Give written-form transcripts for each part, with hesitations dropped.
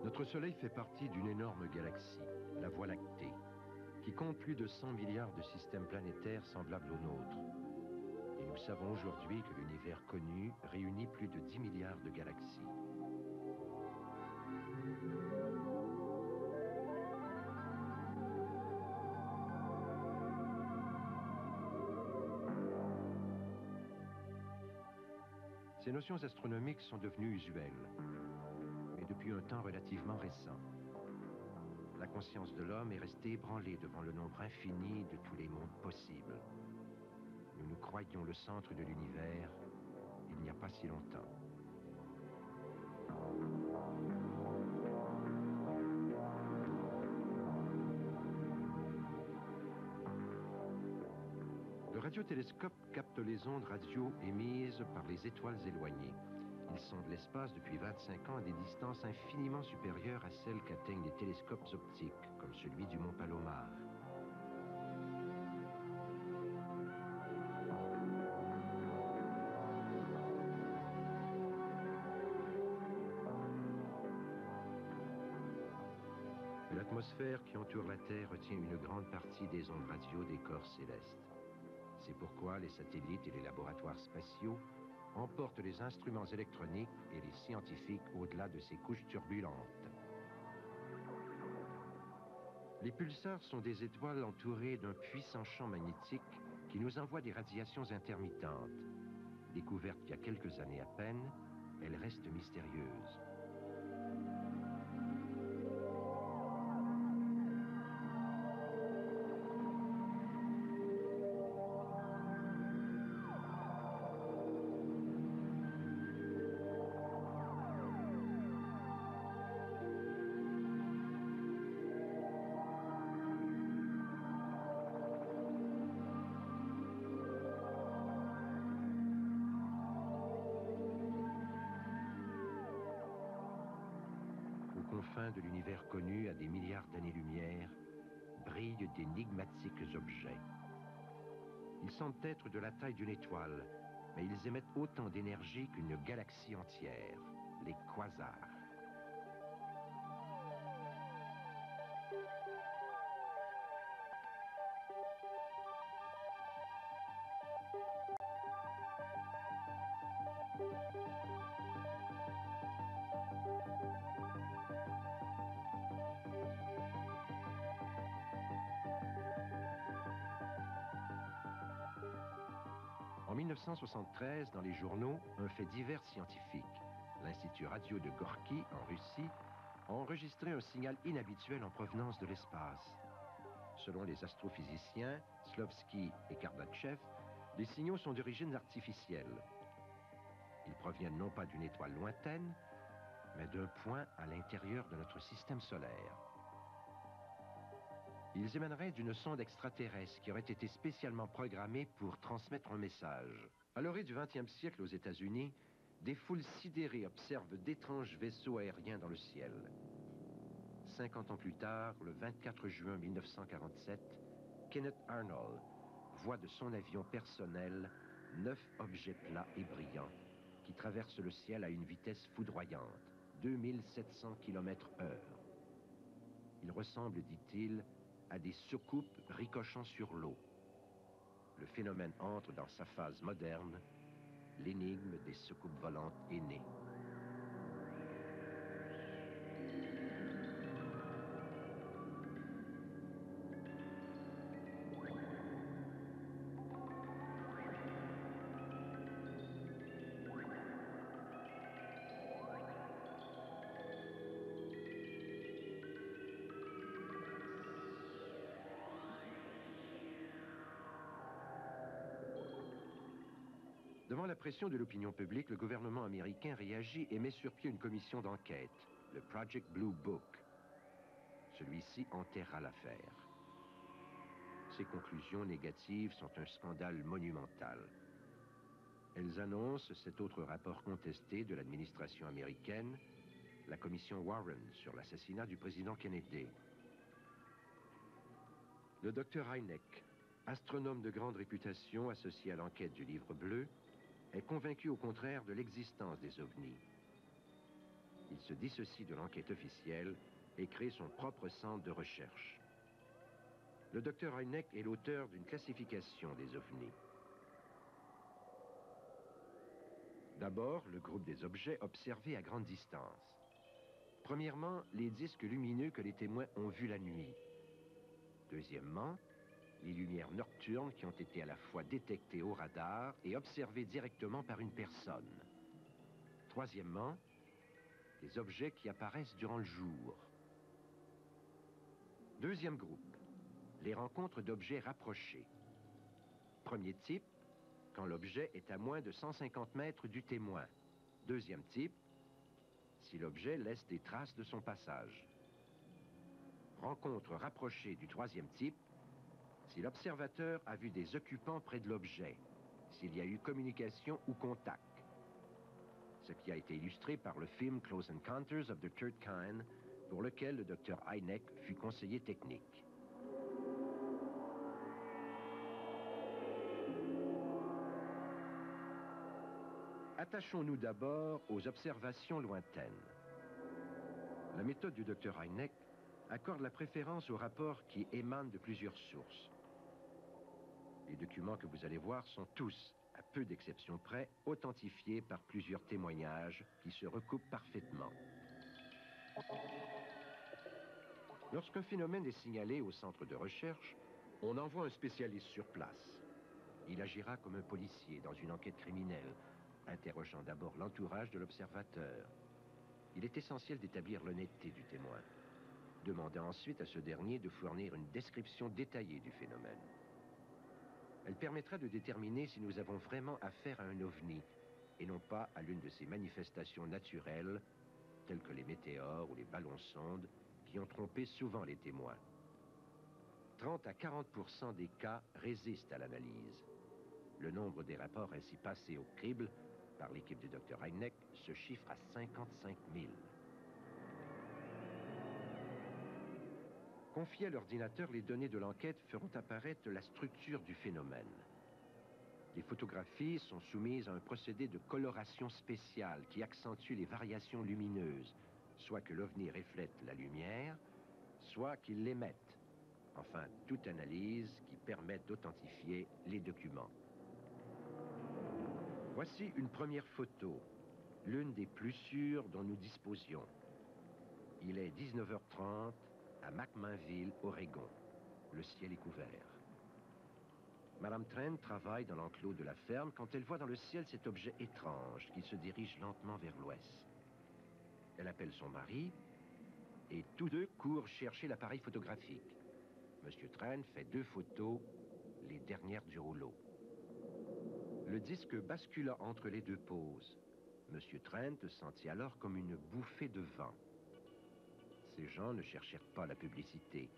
Notre Soleil fait partie d'une énorme galaxie, la Voie lactée, qui compte plus de 100 milliards de systèmes planétaires semblables aux nôtres. Et nous savons aujourd'hui que l'univers connu réunit plus de 10 milliards de galaxies. Ces notions astronomiques sont devenues usuelles, mais depuis un temps relativement récent. La conscience de l'homme est restée ébranlée devant le nombre infini de tous les mondes possibles. Nous nous croyions le centre de l'univers il n'y a pas si longtemps. Le radiotélescope capte les ondes radio émises par les étoiles éloignées. Ils sondent l'espace depuis 25 ans à des distances infiniment supérieures à celles qu'atteignent les télescopes optiques, comme celui du mont Palomar. L'atmosphère qui entoure la Terre retient une grande partie des ondes radio des corps célestes. C'est pourquoi les satellites et les laboratoires spatiaux emportent les instruments électroniques et les scientifiques au-delà de ces couches turbulentes. Les pulsars sont des étoiles entourées d'un puissant champ magnétique qui nous envoie des radiations intermittentes. Découvertes il y a quelques années à peine, elles restent mystérieuses. De l'univers connu à des milliards d'années-lumière, brillent d'énigmatiques objets. Ils semblent être de la taille d'une étoile, mais ils émettent autant d'énergie qu'une galaxie entière, les quasars. En 1973, dans les journaux, un fait divers scientifique. L'Institut radio de Gorky, en Russie, a enregistré un signal inhabituel en provenance de l'espace. Selon les astrophysiciens Shklovsky et Kardashev, les signaux sont d'origine artificielle. Ils proviennent non pas d'une étoile lointaine, mais d'un point à l'intérieur de notre système solaire. Ils émaneraient d'une sonde extraterrestre qui aurait été spécialement programmée pour transmettre un message. À l'orée du XXe siècle aux États-Unis, des foules sidérées observent d'étranges vaisseaux aériens dans le ciel. 50 ans plus tard, le 24 juin 1947, Kenneth Arnold voit de son avion personnel 9 objets plats et brillants qui traversent le ciel à une vitesse foudroyante, 2700 km/h. Ils ressemblent, dit-il, à des soucoupes ricochant sur l'eau. Le phénomène entre dans sa phase moderne. L'énigme des soucoupes volantes est née. Devant la pression de l'opinion publique, le gouvernement américain réagit et met sur pied une commission d'enquête, le Project Blue Book. Celui-ci enterra l'affaire. Ses conclusions négatives sont un scandale monumental. Elles annoncent cet autre rapport contesté de l'administration américaine, la commission Warren sur l'assassinat du président Kennedy. Le docteur Hynek, astronome de grande réputation associé à l'enquête du Livre bleu, est convaincu au contraire de l'existence des ovnis. Il se dissocie de l'enquête officielle et crée son propre centre de recherche. Le docteur Hynek est l'auteur d'une classification des ovnis. D'abord, le groupe des objets observés à grande distance. Premièrement, les disques lumineux que les témoins ont vus la nuit. Deuxièmement, les lumières nocturnes qui ont été à la fois détectées au radar et observées directement par une personne. Troisièmement, les objets qui apparaissent durant le jour. Deuxième groupe, les rencontres d'objets rapprochés. Premier type, quand l'objet est à moins de 150 mètres du témoin. Deuxième type, si l'objet laisse des traces de son passage. Rencontre rapprochée du troisième type, si l'observateur a vu des occupants près de l'objet, s'il y a eu communication ou contact. Ce qui a été illustré par le film Close Encounters of the Third Kind, pour lequel le docteur Hynek fut conseiller technique. Attachons-nous d'abord aux observations lointaines. La méthode du docteur Hynek accorde la préférence aux rapports qui émanent de plusieurs sources. Les documents que vous allez voir sont tous, à peu d'exceptions près, authentifiés par plusieurs témoignages qui se recoupent parfaitement. Lorsqu'un phénomène est signalé au centre de recherche, on envoie un spécialiste sur place. Il agira comme un policier dans une enquête criminelle, interrogeant d'abord l'entourage de l'observateur. Il est essentiel d'établir l'honnêteté du témoin, demandant ensuite à ce dernier de fournir une description détaillée du phénomène. Elle permettra de déterminer si nous avons vraiment affaire à un ovni, et non pas à l'une de ces manifestations naturelles, telles que les météores ou les ballons-sondes, qui ont trompé souvent les témoins. 30 à 40% des cas résistent à l'analyse. Le nombre des rapports ainsi passés au crible par l'équipe du Dr Hynek se chiffre à 55 000. Confiés à l'ordinateur, les données de l'enquête feront apparaître la structure du phénomène. Les photographies sont soumises à un procédé de coloration spéciale qui accentue les variations lumineuses, soit que l'OVNI reflète la lumière, soit qu'il l'émette. Enfin, toute analyse qui permette d'authentifier les documents. Voici une première photo, l'une des plus sûres dont nous disposions. Il est 19h30 à McMinnville, Oregon. Le ciel est couvert. Madame Trent travaille dans l'enclos de la ferme quand elle voit dans le ciel cet objet étrange qui se dirige lentement vers l'ouest. Elle appelle son mari et tous deux courent chercher l'appareil photographique. Monsieur Trent fait 2 photos, les dernières du rouleau. Le disque bascula entre les 2 poses. Monsieur Trent sentit alors comme une bouffée de vent. Ces gens ne cherchèrent pas la publicité.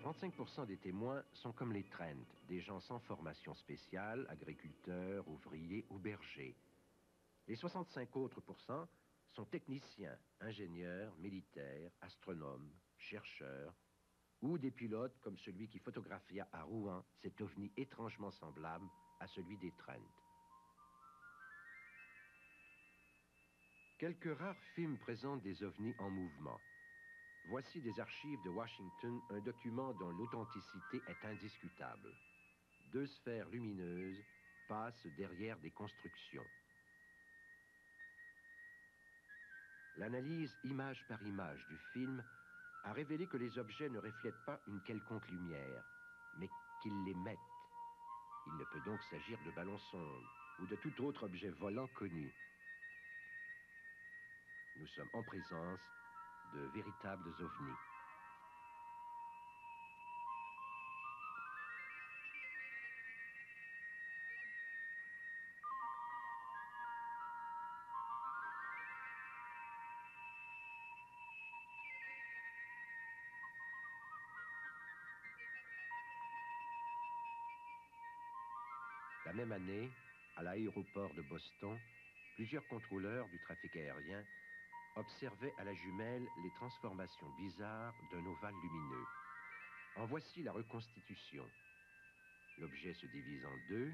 35% des témoins sont comme les Trent, des gens sans formation spéciale, agriculteurs, ouvriers ou bergers. Les 65 autres pourcents sont techniciens, ingénieurs, militaires, astronomes, chercheurs, ou des pilotes comme celui qui photographia à Rouen cet ovni étrangement semblable à celui des Trent. Quelques rares films présentent des ovnis en mouvement. Voici des archives de Washington, un document dont l'authenticité est indiscutable. 2 sphères lumineuses passent derrière des constructions. L'analyse image par image du film a révélé que les objets ne reflètent pas une quelconque lumière, mais qu'ils l'émettent. Il ne peut donc s'agir de ballons-sondes ou de tout autre objet volant connu. Nous sommes en présence de véritables ovnis. La même année, à l'aéroport de Boston, plusieurs contrôleurs du trafic aérien observaient à la jumelle les transformations bizarres d'un ovale lumineux. En voici la reconstitution. L'objet se divise en deux,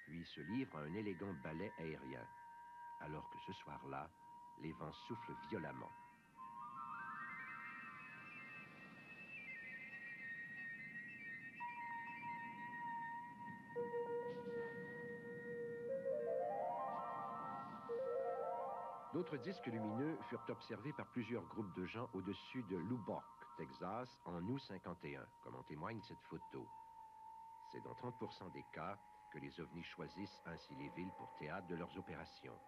puis se livre à un élégant ballet aérien, alors que ce soir-là, les vents soufflent violemment. D'autres disques lumineux furent observés par plusieurs groupes de gens au-dessus de Lubbock, Texas, en août 51, comme en témoigne cette photo. C'est dans 30% des cas que les ovnis choisissent ainsi les villes pour théâtre de leurs opérations.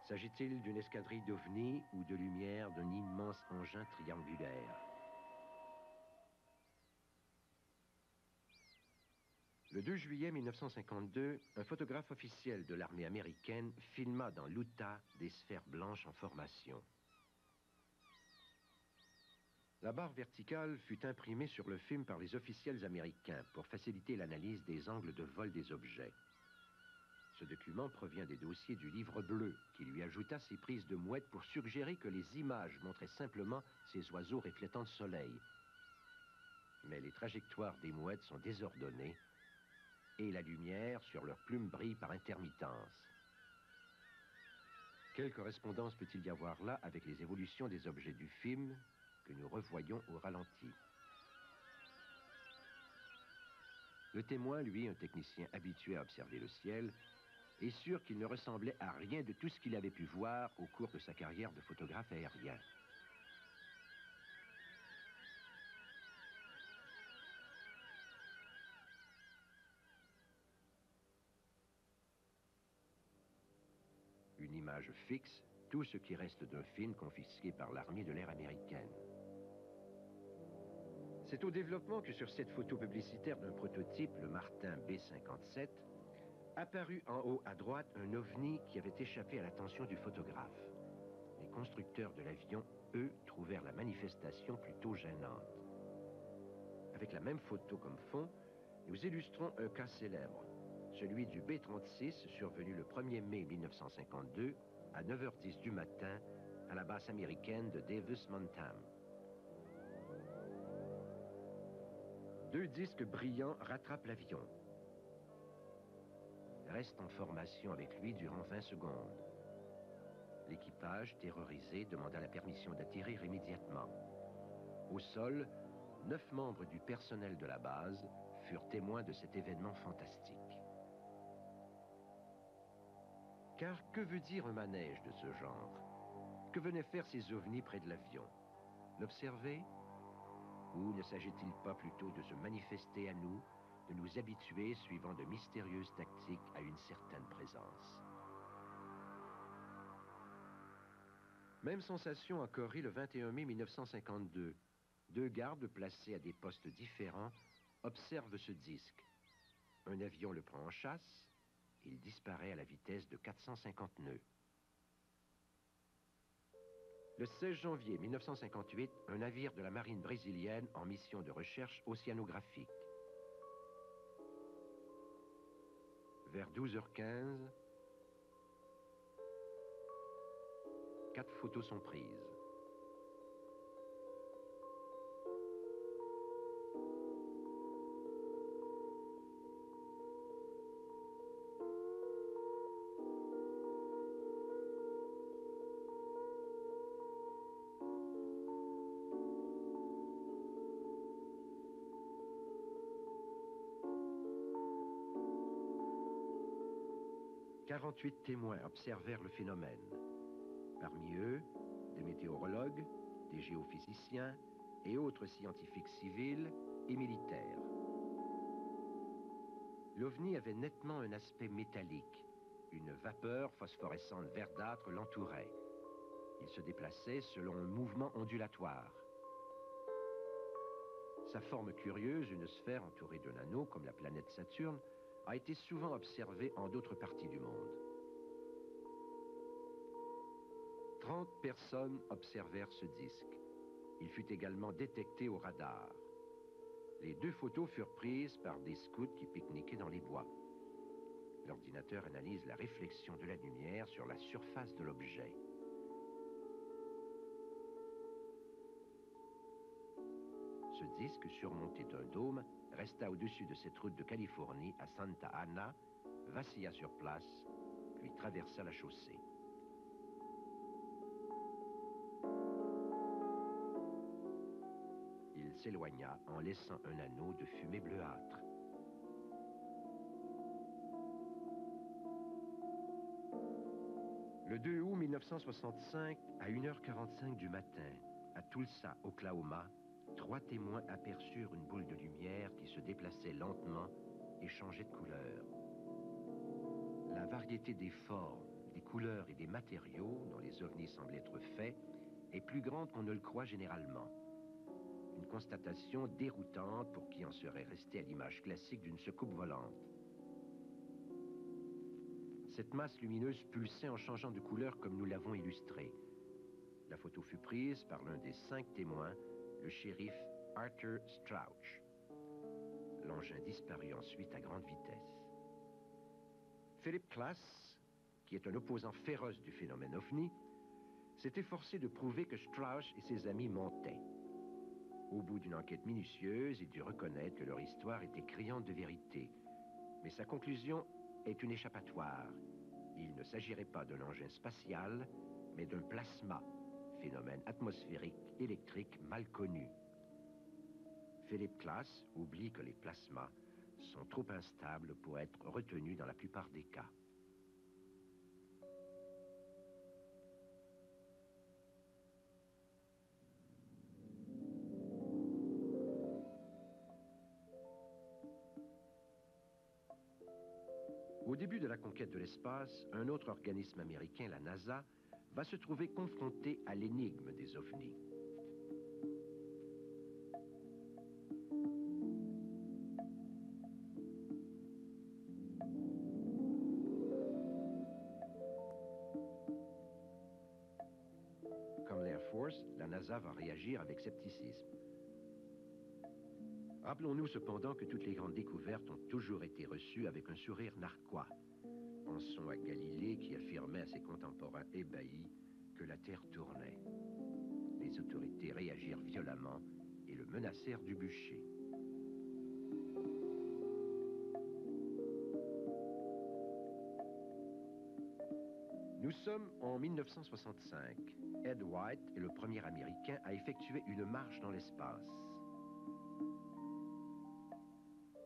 S'agit-il d'une escadrille d'ovnis ou de lumière d'un immense engin triangulaire? Le 2 juillet 1952, un photographe officiel de l'armée américaine filma dans l'Utah des sphères blanches en formation. La barre verticale fut imprimée sur le film par les officiels américains pour faciliter l'analyse des angles de vol des objets. Ce document provient des dossiers du Livre bleu, qui lui ajouta ses prises de mouettes pour suggérer que les images montraient simplement ces oiseaux reflétant le soleil. Mais les trajectoires des mouettes sont désordonnées et la lumière sur leurs plumes brille par intermittence. Quelle correspondance peut-il y avoir là avec les évolutions des objets du film que nous revoyons au ralenti? Le témoin, lui, un technicien habitué à observer le ciel, est sûr qu'il ne ressemblait à rien de tout ce qu'il avait pu voir au cours de sa carrière de photographe aérien. Une image fixe, tout ce qui reste d'un film confisqué par l'armée de l'air américaine. C'est au développement que sur cette photo publicitaire d'un prototype, le Martin B-57, apparut en haut à droite un ovni qui avait échappé à l'attention du photographe. Les constructeurs de l'avion, eux, trouvèrent la manifestation plutôt gênante. Avec la même photo comme fond, nous illustrons un cas célèbre, celui du B-36 survenu le 1er mai 1952 à 9h10 du matin à la base américaine de Davis-Monthan. Deux disques brillants rattrapent l'avion. Reste en formation avec lui durant 20 secondes. L'équipage, terrorisé, demanda la permission d'atterrir immédiatement. Au sol, 9 membres du personnel de la base furent témoins de cet événement fantastique. Car que veut dire un manège de ce genre? Que venaient faire ces ovnis près de l'avion? L'observer? Ou ne s'agit-il pas plutôt de se manifester à nous, de nous habituer, suivant de mystérieuses tactiques, à une certaine présence? Même sensation à Corée le 21 mai 1952. Deux gardes placés à des postes différents observent ce disque. Un avion le prend en chasse, il disparaît à la vitesse de 450 nœuds. Le 16 janvier 1958, un navire de la marine brésilienne en mission de recherche océanographique. Vers 12h15, 4 photos sont prises. « 48 témoins observèrent le phénomène. Parmi eux, des météorologues, des géophysiciens et autres scientifiques civils et militaires. L'OVNI avait nettement un aspect métallique. Une vapeur phosphorescente verdâtre l'entourait. Il se déplaçait selon un mouvement ondulatoire. Sa forme curieuse, une sphère entourée d'un anneau comme la planète Saturne, a été souvent observée en d'autres parties du monde. 30 personnes observèrent ce disque. Il fut également détecté au radar. Les 2 photos furent prises par des scouts qui pique-niquaient dans les bois. L'ordinateur analyse la réflexion de la lumière sur la surface de l'objet. Ce disque, surmonté d'un dôme, resta au-dessus de cette route de Californie à Santa Ana, vacilla sur place, puis traversa la chaussée. Il s'éloigna en laissant un anneau de fumée bleuâtre. Le 2 août 1965, à 1h45 du matin, à Tulsa, Oklahoma, 3 témoins aperçurent une boule de lumière qui se déplaçait lentement et changeait de couleur. La variété des formes, des couleurs et des matériaux dont les ovnis semblent être faits est plus grande qu'on ne le croit généralement. Une constatation déroutante pour qui en serait resté à l'image classique d'une soucoupe volante. Cette masse lumineuse pulsait en changeant de couleur comme nous l'avons illustré. La photo fut prise par l'un des 5 témoins, le shérif Arthur Strauch. L'engin disparut ensuite à grande vitesse. Philip Klass, qui est un opposant féroce du phénomène OVNI, s'est efforcé de prouver que Strauch et ses amis mentaient. Au bout d'une enquête minutieuse, il dut reconnaître que leur histoire était criante de vérité. Mais sa conclusion est une échappatoire. Il ne s'agirait pas d'un engin spatial, mais d'un plasma, phénomène atmosphérique électrique mal connu. Philip Klass oublie que les plasmas sont trop instables pour être retenus dans la plupart des cas. Au début de la conquête de l'espace, un autre organisme américain, la NASA, va se trouver confronté à l'énigme des ovnis. Comme l'Air Force, la NASA va réagir avec scepticisme. Rappelons-nous cependant que toutes les grandes découvertes ont toujours été reçues avec un sourire narquois. Pensons à Galilée qui affirmait à ses contemporains ébahis que la Terre tournait. Les autorités réagirent violemment et le menacèrent du bûcher. Nous sommes en 1965. Ed White est le premier Américain à effectuer une marche dans l'espace.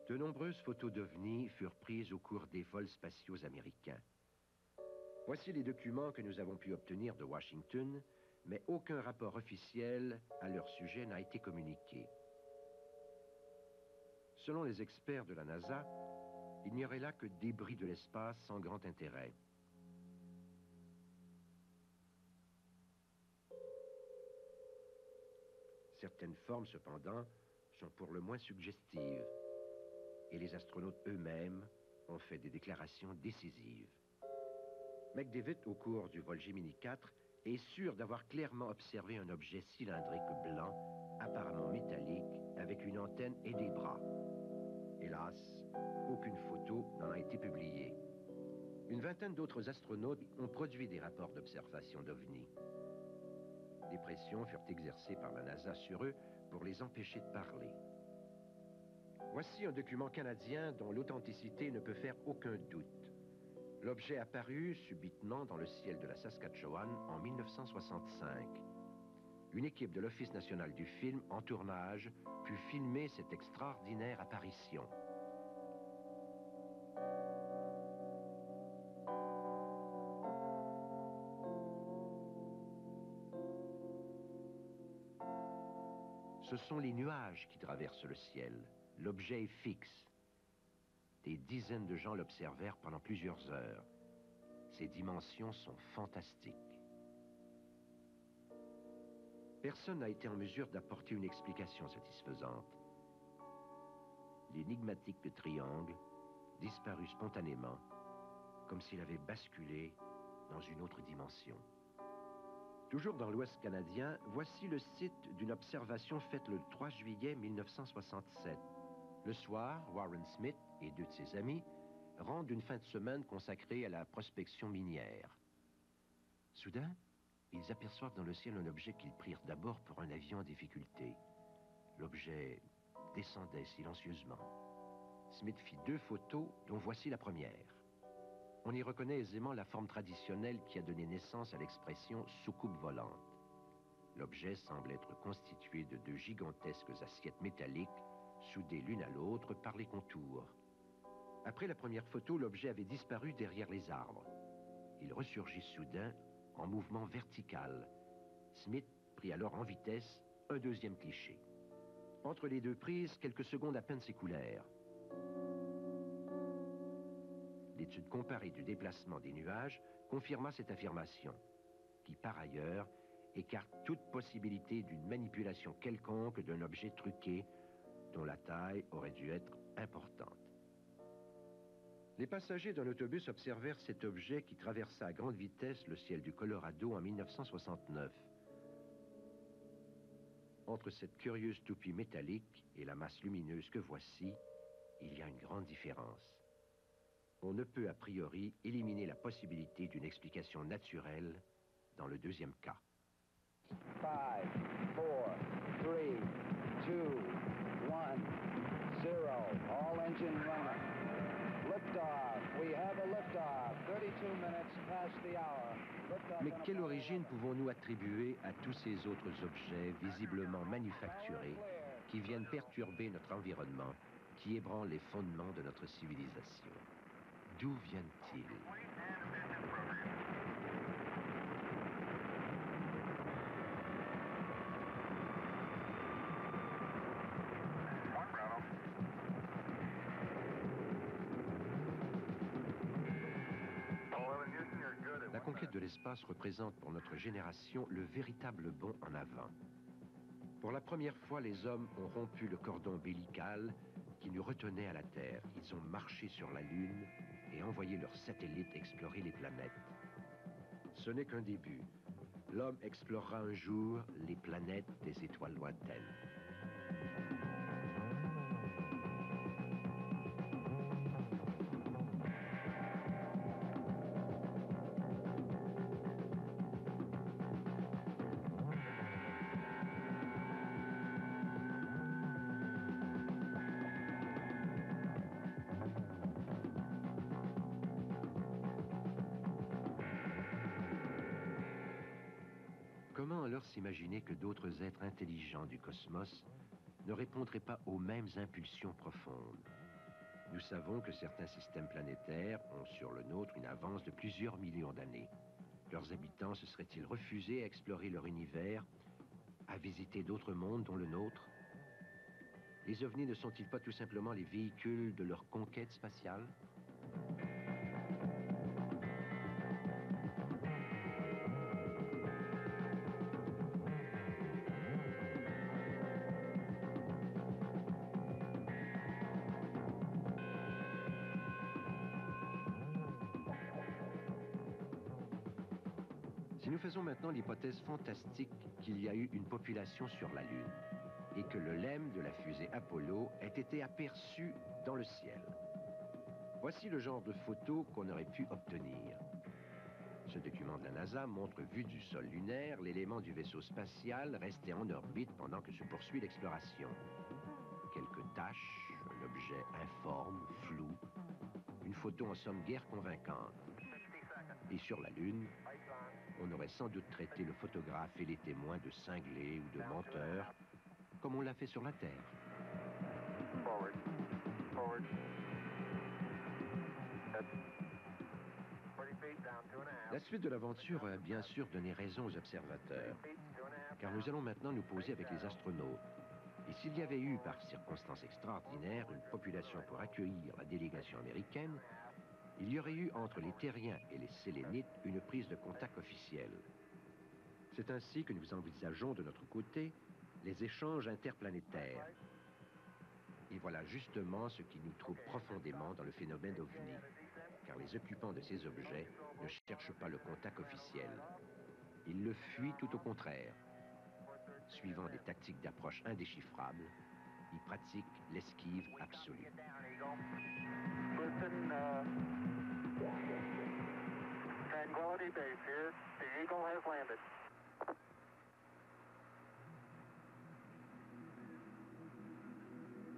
De nombreuses photos d'ovnis furent prises au cours des vols spatiaux américains. Voici les documents que nous avons pu obtenir de Washington, mais aucun rapport officiel à leur sujet n'a été communiqué. Selon les experts de la NASA, il n'y aurait là que débris de l'espace sans grand intérêt. Certaines formes, cependant, sont pour le moins suggestives. Et les astronautes eux-mêmes ont fait des déclarations décisives. McDavid, au cours du vol Gemini 4, est sûr d'avoir clairement observé un objet cylindrique blanc, apparemment métallique, avec une antenne et des bras. Hélas, aucune photo n'en a été publiée. Une vingtaine d'autres astronautes ont produit des rapports d'observation d'OVNI. Des pressions furent exercées par la NASA sur eux pour les empêcher de parler. Voici un document canadien dont l'authenticité ne peut faire aucun doute. L'objet apparut subitement dans le ciel de la Saskatchewan en 1965. Une équipe de l'Office national du film en tournage put filmer cette extraordinaire apparition. Ce sont les nuages qui traversent le ciel. L'objet est fixe. Des dizaines de gens l'observèrent pendant plusieurs heures. Ses dimensions sont fantastiques. Personne n'a été en mesure d'apporter une explication satisfaisante. L'énigmatique triangle disparut spontanément, comme s'il avait basculé dans une autre dimension. Toujours dans l'Ouest canadien, voici le site d'une observation faite le 3 juillet 1967. Le soir, Warren Smith et 2 de ses amis rendent une fin de semaine consacrée à la prospection minière. Soudain, ils aperçoivent dans le ciel un objet qu'ils prirent d'abord pour un avion en difficulté. L'objet descendait silencieusement. Smith fit 2 photos, dont voici la première. On y reconnaît aisément la forme traditionnelle qui a donné naissance à l'expression soucoupe volante. L'objet semble être constitué de 2 gigantesques assiettes métalliques soudées l'une à l'autre par les contours. Après la première photo, l'objet avait disparu derrière les arbres. Il ressurgit soudain en mouvement vertical. Smith prit alors en vitesse un 2e cliché. Entre les 2 prises, quelques secondes à peine s'écoulèrent. L'étude comparée du déplacement des nuages confirma cette affirmation, qui par ailleurs écarte toute possibilité d'une manipulation quelconque d'un objet truqué dont la taille aurait dû être importante. Les passagers d'un autobus observèrent cet objet qui traversa à grande vitesse le ciel du Colorado en 1969. Entre cette curieuse toupie métallique et la masse lumineuse que voici, il y a une grande différence. On ne peut a priori éliminer la possibilité d'une explication naturelle dans le 2e cas. 5, 4, 3, 2, 1, 0. All engine running. Liftoff. We have a liftoff. 32 minutes past the hour. Mais quelle origine pouvons-nous attribuer à tous ces autres objets visiblement manufacturés qui viennent perturber notre environnement, qui ébranlent les fondements de notre civilisation? D'où viennent-ils? La conquête de l'espace représente pour notre génération le véritable bond en avant. Pour la première fois, les hommes ont rompu le cordon ombilical qui nous retenait à la Terre. Ils ont marché sur la Lune et envoyé leurs satellites explorer les planètes. Ce n'est qu'un début. L'homme explorera un jour les planètes des étoiles lointaines. Comment alors s'imaginer que d'autres êtres intelligents du cosmos ne répondraient pas aux mêmes impulsions profondes? Nous savons que certains systèmes planétaires ont sur le nôtre une avance de plusieurs millions d'années. Leurs habitants se seraient-ils refusés à explorer leur univers, à visiter d'autres mondes dont le nôtre? Les ovnis ne sont-ils pas tout simplement les véhicules de leur conquête spatiale? Si nous faisons maintenant l'hypothèse fantastique qu'il y a eu une population sur la Lune et que le LEM de la fusée Apollo ait été aperçu dans le ciel, voici le genre de photos qu'on aurait pu obtenir. Ce document de la NASA montre, vu du sol lunaire, l'élément du vaisseau spatial resté en orbite pendant que se poursuit l'exploration. Quelques taches, un objet informe, flou, une photo en somme guère convaincante. Et sur la Lune, on aurait sans doute traité le photographe et les témoins de cinglés ou de menteurs, comme on l'a fait sur la Terre. Forward. Forward. La suite de l'aventure a bien sûr donné raison aux observateurs, car nous allons maintenant nous poser avec les astronautes. Et s'il y avait eu, par circonstances extraordinaires, une population pour accueillir la délégation américaine, il y aurait eu entre les terriens et les sélénites une prise de contact officielle. C'est ainsi que nous envisageons de notre côté les échanges interplanétaires. Et voilà justement ce qui nous trouble profondément dans le phénomène OVNI, car les occupants de ces objets ne cherchent pas le contact officiel. Ils Il le fuit tout au contraire. Suivant des tactiques d'approche indéchiffrables, il pratique l'esquive absolue. Listen, Tranquility Base here. The Eagle has landed.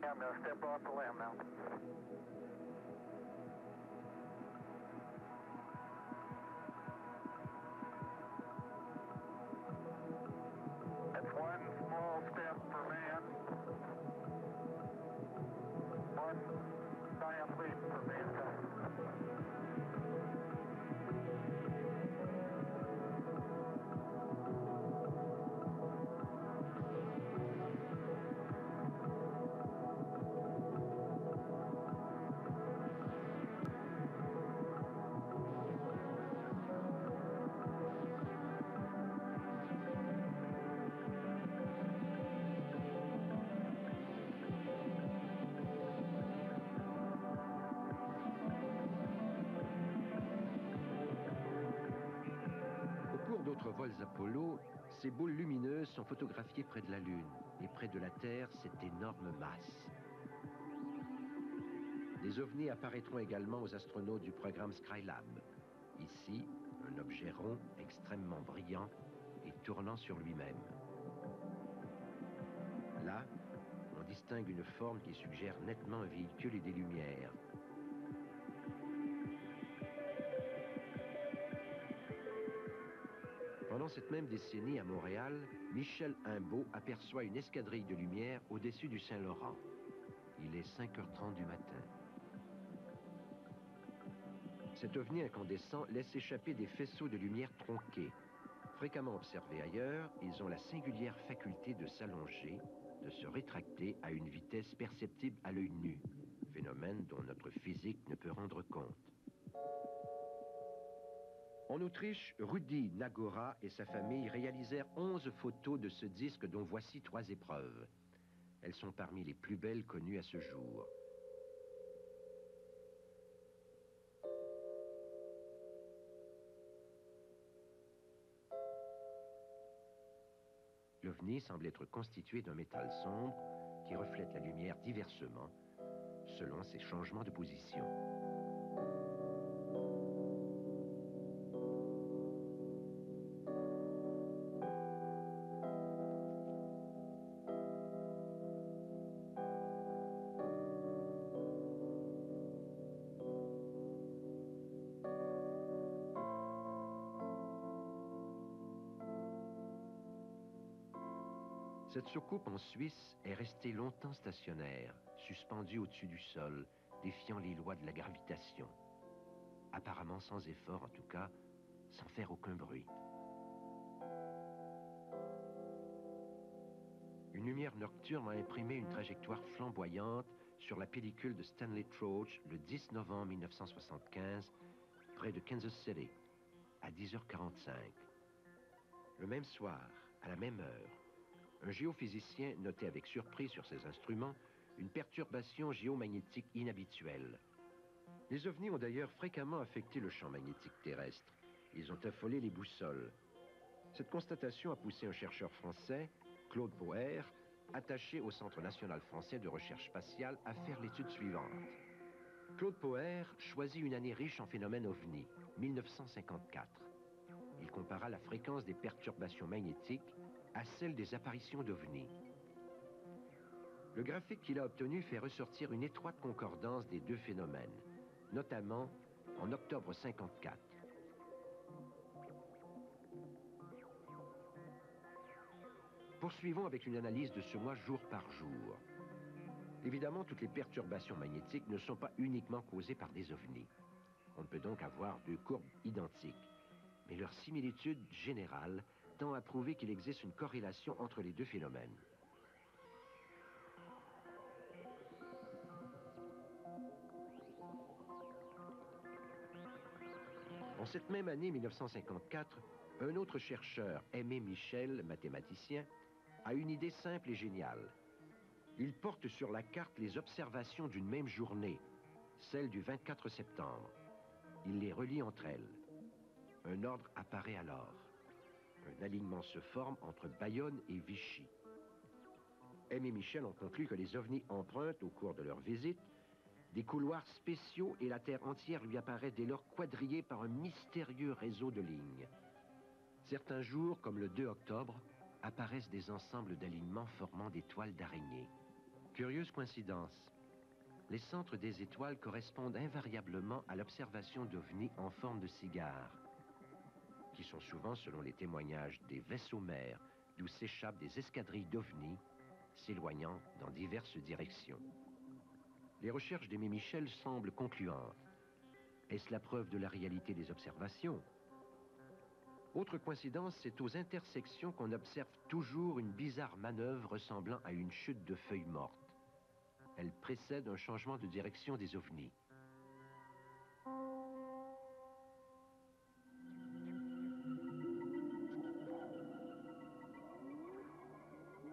I'm going to step off the limb now. That's one small step for man, one giant leap for mankind. Au cours d'autres vols Apollo, ces boules lumineuses sont photographiées près de la Lune et près de la Terre, cette énorme masse. Des ovnis apparaîtront également aux astronautes du programme Skylab. Ici, un objet rond, extrêmement brillant et tournant sur lui-même. Là, on distingue une forme qui suggère nettement un véhicule et des lumières. Pendant cette même décennie, à Montréal, Michel Imbeau aperçoit une escadrille de lumière au-dessus du Saint-Laurent. Il est 5h30 du matin. Cet ovni incandescent laisse échapper des faisceaux de lumière tronqués. Fréquemment observés ailleurs, ils ont la singulière faculté de s'allonger, de se rétracter à une vitesse perceptible à l'œil nu, phénomène dont notre physique ne peut rendre compte. En Autriche, Rudi Nagora et sa famille réalisèrent 11 photos de ce disque dont voici 3 épreuves. Elles sont parmi les plus belles connues à ce jour. L'OVNI semble être constitué d'un métal sombre qui reflète la lumière diversement selon ses changements de position. Cette soucoupe en Suisse est restée longtemps stationnaire, suspendue au-dessus du sol, défiant les lois de la gravitation. Apparemment sans effort, en tout cas, sans faire aucun bruit. Une lumière nocturne a imprimé une trajectoire flamboyante sur la pellicule de Stanley Troche le 10 novembre 1975, près de Kansas City, à 10h45. Le même soir, à la même heure, un géophysicien notait avec surprise sur ses instruments une perturbation géomagnétique inhabituelle. Les ovnis ont d'ailleurs fréquemment affecté le champ magnétique terrestre. Ils ont affolé les boussoles. Cette constatation a poussé un chercheur français, Claude Poher, attaché au Centre national français de recherche spatiale, à faire l'étude suivante. Claude Poher choisit une année riche en phénomènes ovnis, 1954. Il compara la fréquence des perturbations magnétiques à celle des apparitions d'ovnis. Le graphique qu'il a obtenu fait ressortir une étroite concordance des deux phénomènes, notamment en octobre 54. Poursuivons avec une analyse de ce mois jour par jour. Évidemment, toutes les perturbations magnétiques ne sont pas uniquement causées par des ovnis. On ne peut donc avoir deux courbes identiques, mais leur similitude générale tend à prouver qu'il existe une corrélation entre les deux phénomènes. En cette même année 1954, un autre chercheur, Aimé Michel, mathématicien, a une idée simple et géniale. Il porte sur la carte les observations d'une même journée, celle du 24 septembre. Il les relie entre elles. Un ordre apparaît alors. Un L'alignement se forme entre Bayonne et Vichy. M et Michel ont conclu que les ovnis empruntent, au cours de leur visite, des couloirs spéciaux et la Terre entière lui apparaît dès lors quadrillée par un mystérieux réseau de lignes. Certains jours, comme le 2 octobre, apparaissent des ensembles d'alignements formant des toiles d'araignée. Curieuse coïncidence. Les centres des étoiles correspondent invariablement à l'observation d'ovnis en forme de cigares, qui sont souvent, selon les témoignages, des vaisseaux mers, d'où s'échappent des escadrilles d'ovnis, s'éloignant dans diverses directions. Les recherches d'Aimé Michel semblent concluantes. Est-ce la preuve de la réalité des observations? Autre coïncidence, c'est aux intersections qu'on observe toujours une bizarre manœuvre ressemblant à une chute de feuilles mortes. Elle précède un changement de direction des ovnis.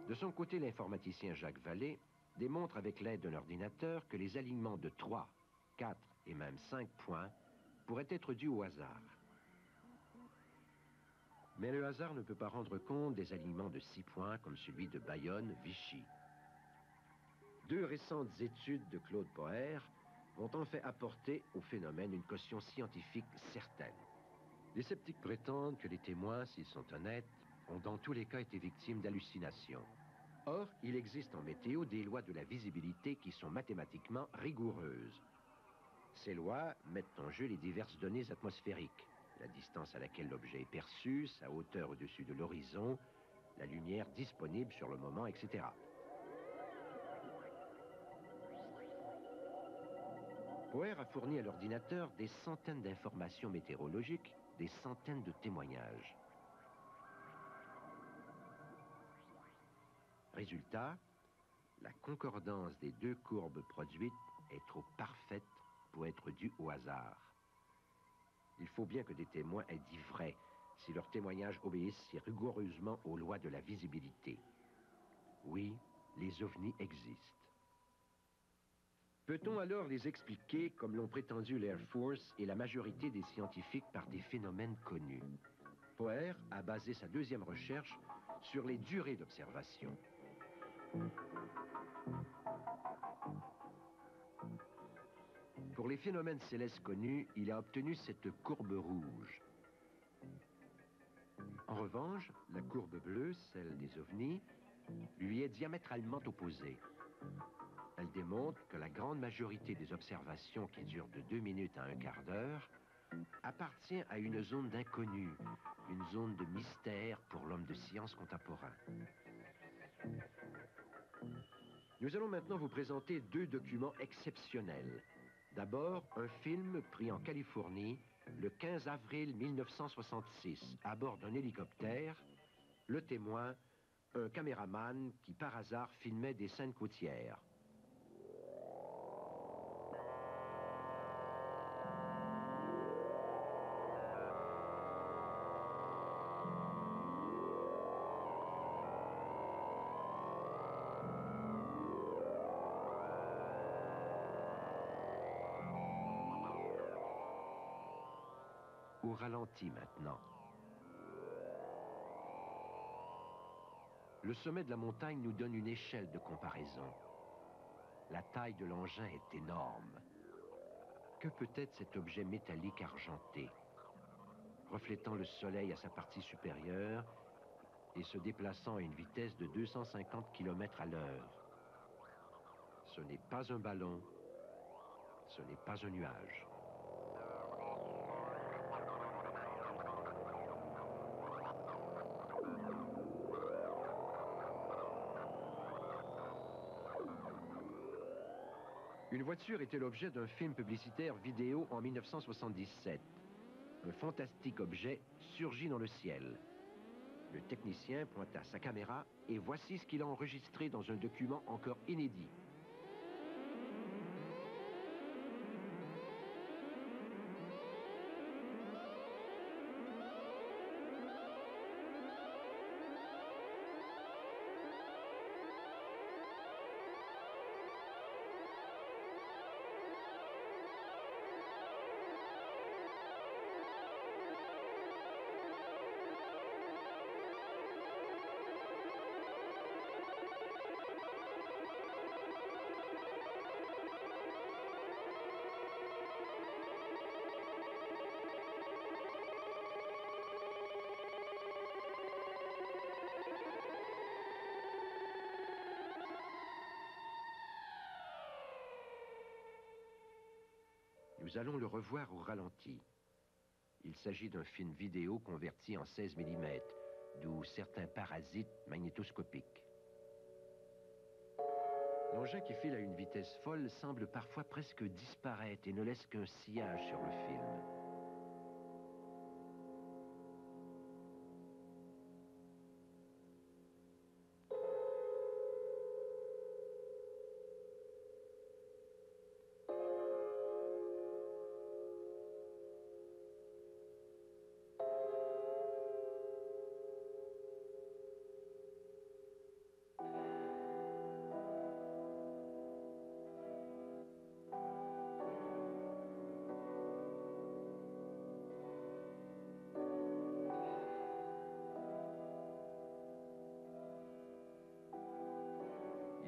De son côté, l'informaticien Jacques Vallée démontre avec l'aide d'un ordinateur que les alignements de 3, 4 et même 5 points pourraient être dus au hasard. Mais le hasard ne peut pas rendre compte des alignements de 6 points comme celui de Bayonne-Vichy. Deux récentes études de Claude Poher vont en fait apporter au phénomène une caution scientifique certaine. Les sceptiques prétendent que les témoins, s'ils sont honnêtes, ont dans tous les cas été victimes d'hallucinations. Or, il existe en météo des lois de la visibilité qui sont mathématiquement rigoureuses. Ces lois mettent en jeu les diverses données atmosphériques, la distance à laquelle l'objet est perçu, sa hauteur au-dessus de l'horizon, la lumière disponible sur le moment, etc. Poher a fourni à l'ordinateur des centaines d'informations météorologiques, des centaines de témoignages. Résultat, la concordance des deux courbes produites est trop parfaite pour être due au hasard. Il faut bien que des témoins aient dit vrai si leurs témoignages obéissent si rigoureusement aux lois de la visibilité. Oui, les ovnis existent. Peut-on alors les expliquer, comme l'ont prétendu l'Air Force et la majorité des scientifiques, par des phénomènes connus? Poher a basé sa deuxième recherche sur les durées d'observation. Pour les phénomènes célestes connus, il a obtenu cette courbe rouge. En revanche, la courbe bleue, celle des ovnis, lui est diamétralement opposée. Elle démontre que la grande majorité des observations qui durent de 2 minutes à un quart d'heure appartient à une zone d'inconnu, une zone de mystère pour l'homme de science contemporain. Nous allons maintenant vous présenter deux documents exceptionnels. D'abord, un film pris en Californie le 15 avril 1966 à bord d'un hélicoptère. Le témoin, un caméraman qui par hasard filmait des scènes côtières. Au ralenti maintenant. Le sommet de la montagne nous donne une échelle de comparaison. La taille de l'engin est énorme. Que peut être cet objet métallique argenté, reflétant le soleil à sa partie supérieure et se déplaçant à une vitesse de 250 km à l'heure? Ce n'est pas un ballon, ce n'est pas un nuage. Une voiture était l'objet d'un film publicitaire vidéo en 1977. Un fantastique objet surgit dans le ciel. Le technicien pointa sa caméra et voici ce qu'il a enregistré dans un document encore inédit. Nous allons le revoir au ralenti. Il s'agit d'un film vidéo converti en 16 mm, d'où certains parasites magnétoscopiques. L'engin qui file à une vitesse folle semble parfois presque disparaître et ne laisse qu'un sillage sur le film.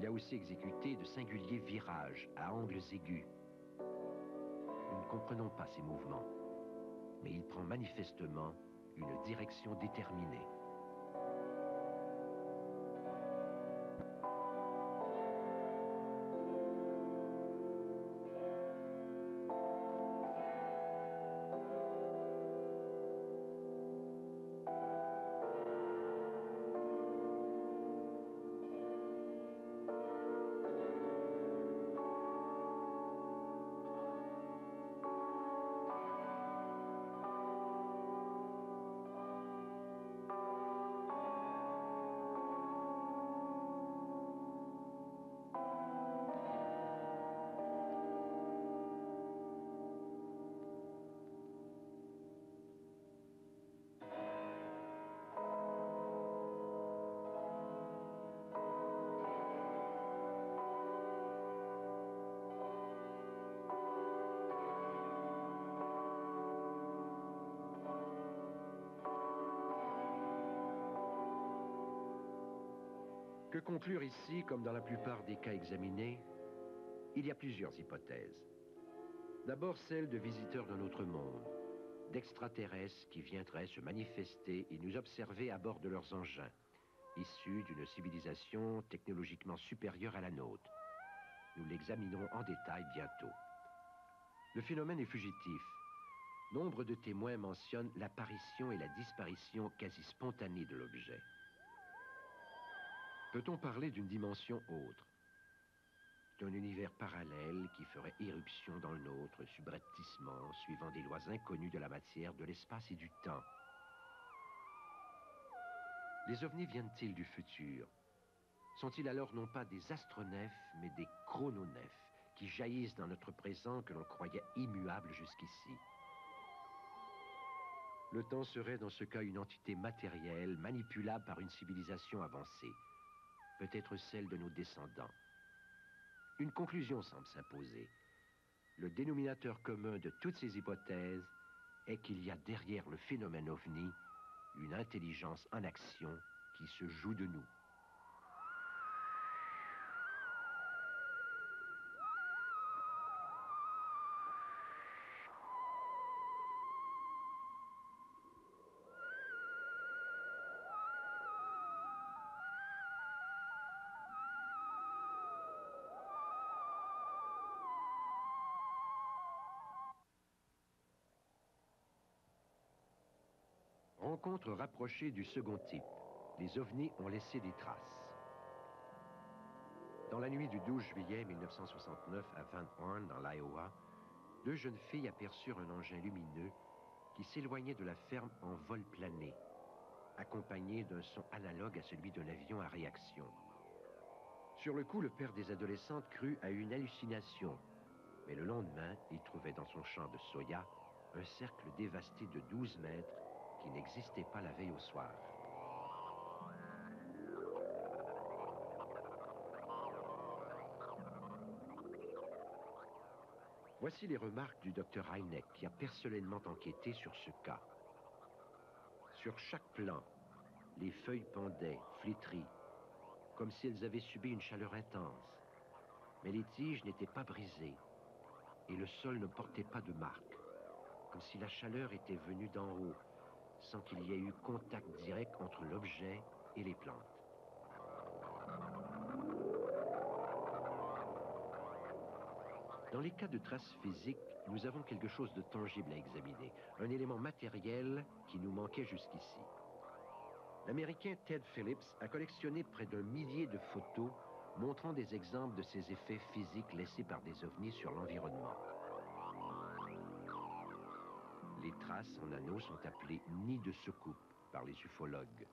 Il a aussi exécuté de singuliers virages à angles aigus. Nous ne comprenons pas ces mouvements, mais il prend manifestement une direction déterminée. Que conclure ici, comme dans la plupart des cas examinés, il y a plusieurs hypothèses. D'abord celle de visiteurs d'un autre monde, d'extraterrestres qui viendraient se manifester et nous observer à bord de leurs engins, issus d'une civilisation technologiquement supérieure à la nôtre. Nous l'examinerons en détail bientôt. Le phénomène est fugitif. Nombre de témoins mentionnent l'apparition et la disparition quasi spontanée de l'objet. Peut-on parler d'une dimension autre, d'un univers parallèle qui ferait irruption dans le nôtre, subrepticement, suivant des lois inconnues de la matière, de l'espace et du temps? Les ovnis viennent-ils du futur? Sont-ils alors non pas des astronefs, mais des chrononefs, qui jaillissent dans notre présent que l'on croyait immuable jusqu'ici? Le temps serait dans ce cas une entité matérielle, manipulable par une civilisation avancée, peut-être celle de nos descendants. Une conclusion semble s'imposer. Le dénominateur commun de toutes ces hypothèses est qu'il y a derrière le phénomène ovni une intelligence en action qui se joue de nous. Rencontre rapprochée du second type. Les ovnis ont laissé des traces. Dans la nuit du 12 juillet 1969 à Van Horn, dans l'Iowa, deux jeunes filles aperçurent un engin lumineux qui s'éloignait de la ferme en vol plané, accompagné d'un son analogue à celui d'un avion à réaction. Sur le coup, le père des adolescentes crut à une hallucination, mais le lendemain, il trouvait dans son champ de soya un cercle dévasté de 12 mètres qui n'existait pas la veille au soir. Voici les remarques du docteur Hynek, qui a personnellement enquêté sur ce cas. Sur chaque plan, les feuilles pendaient, flétries, comme si elles avaient subi une chaleur intense. Mais les tiges n'étaient pas brisées, et le sol ne portait pas de marque, comme si la chaleur était venue d'en haut, sans qu'il y ait eu contact direct entre l'objet et les plantes. Dans les cas de traces physiques, nous avons quelque chose de tangible à examiner, un élément matériel qui nous manquait jusqu'ici. L'Américain Ted Phillips a collectionné près d'1 millier de photos montrant des exemples de ces effets physiques laissés par des ovnis sur l'environnement. Les traces en anneaux sont appelées nids de soucoupe par les ufologues.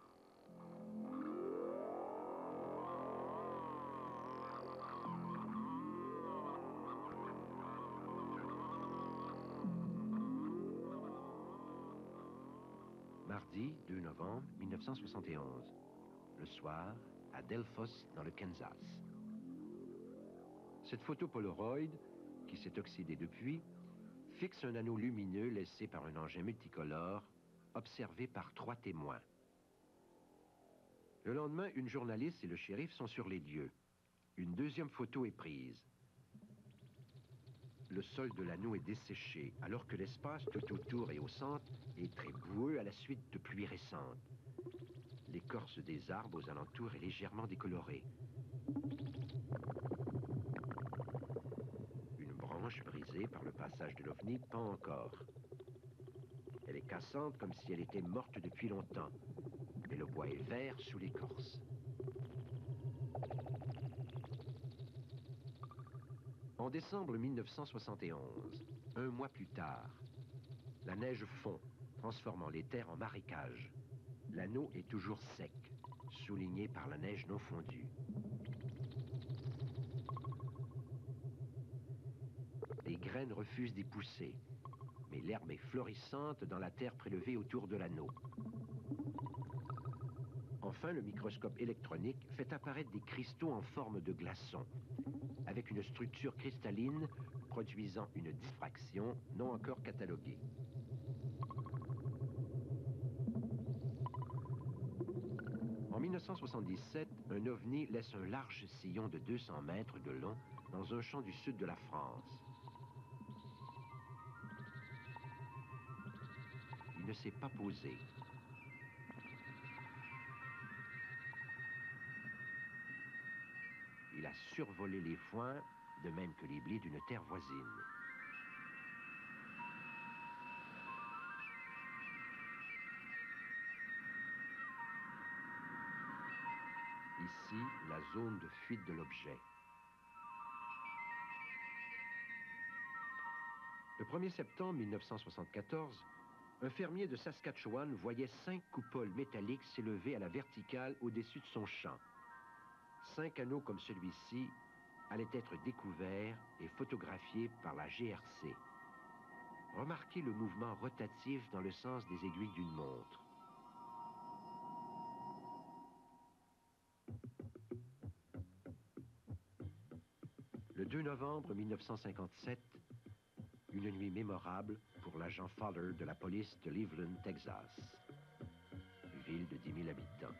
Mardi 2 novembre 1971, le soir, à Delphos, dans le Kansas. Cette photo Polaroid, qui s'est oxydée depuis, fixe un anneau lumineux laissé par un engin multicolore, observé par 3 témoins. Le lendemain, une journaliste et le shérif sont sur les lieux. Une deuxième photo est prise. Le sol de l'anneau est desséché, alors que l'espace tout autour et au centre est très boueux à la suite de pluies récentes. L'écorce des arbres aux alentours est légèrement décolorée. Une branche brisée par le passage de l'OVNI pend encore. Elle est cassante comme si elle était morte depuis longtemps. Et le bois est vert sous l'écorce. En décembre 1971, un mois plus tard, la neige fond, transformant les terres en marécages. L'anneau est toujours sec, souligné par la neige non fondue. Les graines refusent d'y pousser, mais l'herbe est florissante dans la terre prélevée autour de l'anneau. Enfin, le microscope électronique fait apparaître des cristaux en forme de glaçons, avec une structure cristalline produisant une diffraction non encore cataloguée. En 1977, un ovni laisse un large sillon de 200 mètres de long dans un champ du sud de la France. Il ne s'est pas posé. Il a survolé les foins, de même que les blés d'une terre voisine. Ici, la zone de fuite de l'objet. Le 1er septembre 1974, un fermier de Saskatchewan voyait 5 coupoles métalliques s'élever à la verticale au-dessus de son champ. 5 anneaux comme celui-ci allaient être découverts et photographiés par la GRC. Remarquez le mouvement rotatif dans le sens des aiguilles d'une montre. Le 2 novembre 1957, une nuit mémorable pour l'agent Fowler de la police de Cleveland, Texas. Ville de 10 000 habitants.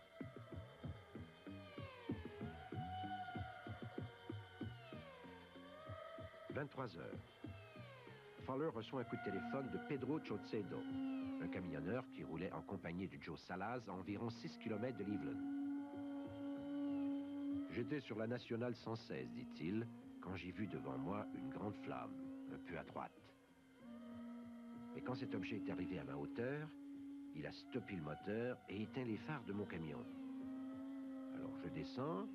« 23 heures. Fowler reçoit un coup de téléphone de Pedro Chocedo, un camionneur qui roulait en compagnie de Joe Salaz à environ 6 km de Cleveland. « J'étais sur la nationale 116, dit-il, quand j'ai vu devant moi une grande flamme, un peu à droite. Mais quand cet objet est arrivé à ma hauteur, il a stoppé le moteur et éteint les phares de mon camion. Alors je descends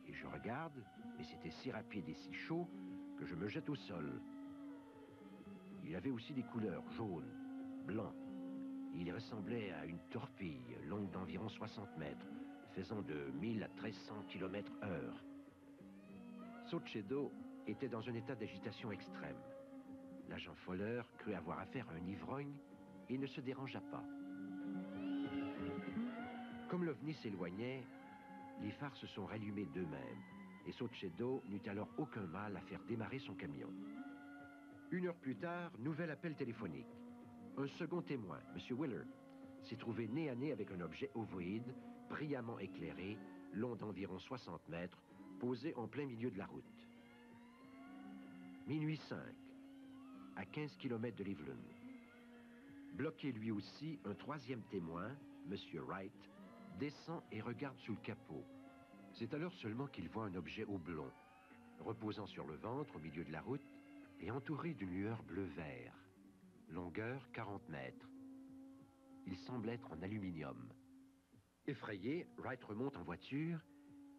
et je regarde, mais c'était si rapide et si chaud que je me jette au sol. Il avait aussi des couleurs jaune, blanc. Il ressemblait à une torpille longue d'environ 60 mètres, faisant de 1000 à 1300 km/h. Saucedo était dans un état d'agitation extrême. L'agent Fowler crut avoir affaire à un ivrogne et ne se dérangea pas. Comme l'OVNI s'éloignait, les phares se sont rallumés d'eux-mêmes et Saucedo n'eut alors aucun mal à faire démarrer son camion. 1 heure plus tard, nouvel appel téléphonique. Un second témoin, M. Willard, s'est trouvé nez à nez avec un objet ovoïde, brillamment éclairé, long d'environ 60 mètres, posé en plein milieu de la route. Minuit 5, à 15 km de Cleveland. Bloqué lui aussi, un troisième témoin, M. Wright, descend et regarde sous le capot. C'est alors seulement qu'il voit un objet oblong, reposant sur le ventre au milieu de la route, est entouré d'une lueur bleu-vert, longueur 40 mètres. Il semble être en aluminium. Effrayé, Wright remonte en voiture